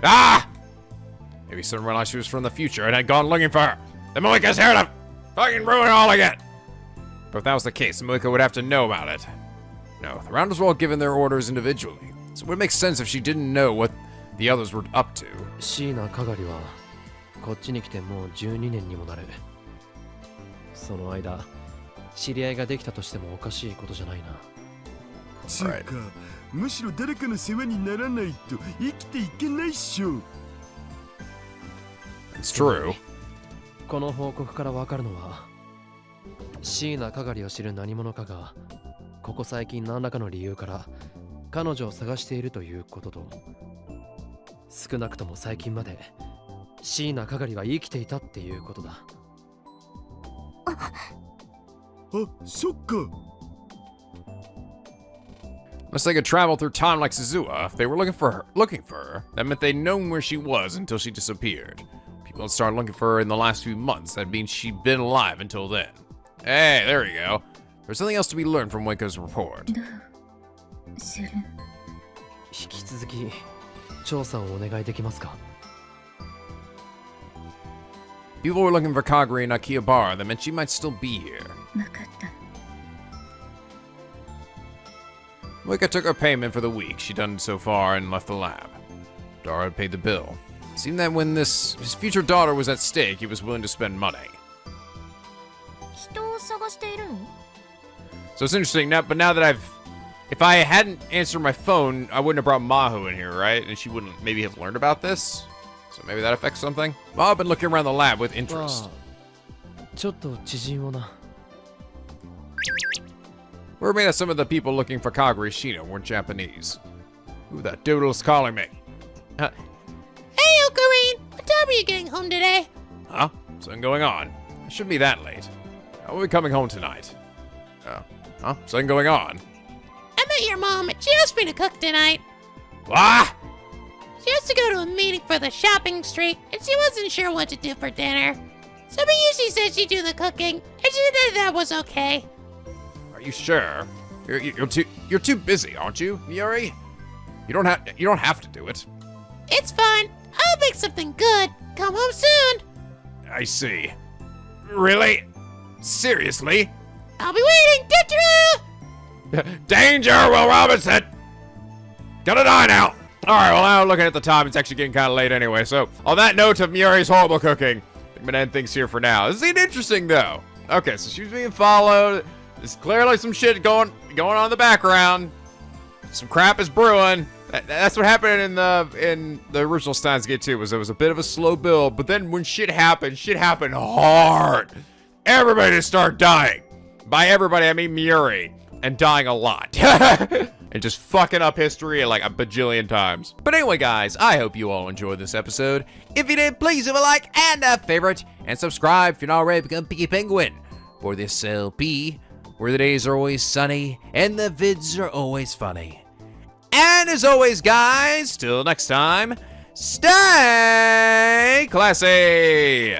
Ah! Maybe Sun realized she was from the future and had gone looking for her. The Moika's here to fucking ruin it all again. But if that was the case, the Moika would have to know about it. No, the Rounders were all given their orders individually, so it would make sense if she didn't know what the others were up to.
シーナ・カガリはこっちに来てもう12年にもなる。その間知り合いができたとしてもおかしいことじゃないな。
つうか、むしろ誰かの世話にならないと生きていけないっしょ。
It's true.
この報告からわかるのは、シーナ・カガリを知る何者かがここ最近何らかの理由から彼女を探しているということと、少なくとも最近までシーナ・カガリは生きていたっていうことだ。
あ、そっか。
Unless they could travel through time like Suzuha, if they were looking for her, that meant they'd known where she was until she disappeared. People had started looking for her in the last few months. That means she'd been alive until then. Hey, there you go. There's something else to be learned from Waco's report.
どうする？
引き続き調査をお願いできますか？
People were looking for Kagari in Akihabara. That meant she might still be here.
わかった。
Wicca took her payment for the week she'd done so far and left the lab. Dara had paid the bill. It seemed that when his future daughter was at stake, he was willing to spend money.
人を探しているの？
So it's interesting now, but now that if I hadn't answered my phone, I wouldn't have brought Maho in here, right? And she wouldn't maybe have learned about this? So maybe that affects something? Maho had been looking around the lab with interest.
ちょっと知人をな。
Word made that some of the people looking for Kagari Shiina weren't Japanese. Who that doodle's calling me?
Hey, Ocarine! What time are you getting home today?
Huh? Something going on? It shouldn't be that late. I will be coming home tonight. Huh? Something going on?
I met your mom and she asked me to cook tonight.
What?
She has to go to a meeting for the shopping street and she wasn't sure what to do for dinner. So me usually said she'd do the cooking and she said that was okay.
Are you sure? You're too busy, aren't you, Miuri? You don't have to do it.
It's fine. I'll make something good. Come home soon.
I see. Really? Seriously?
I'll be waiting. Get
Danger, Will Robinson! Gonna die now. All right. Well, now looking at the time, it's actually getting kind of late anyway. So, on that note of Miuri's horrible cooking, I'm gonna end things here for now. This is interesting though. Okay, so she's being followed. There's clearly some shit going on in the background. Some crap is brewing. That's what happened in the original Steins Gate 2. It was a bit of a slow build, but then when shit happened hard. Everybody just started dying. By everybody, I mean Miuri, and dying a lot. And just fucking up history like a bajillion times. But anyway, guys, I hope you all enjoyed this episode. If you did, please leave a like and a favorite, and subscribe if you're not already become Picky Penguin for this LP, where the days are always sunny and the vids are always funny. And as always, guys, till next time, stay classy!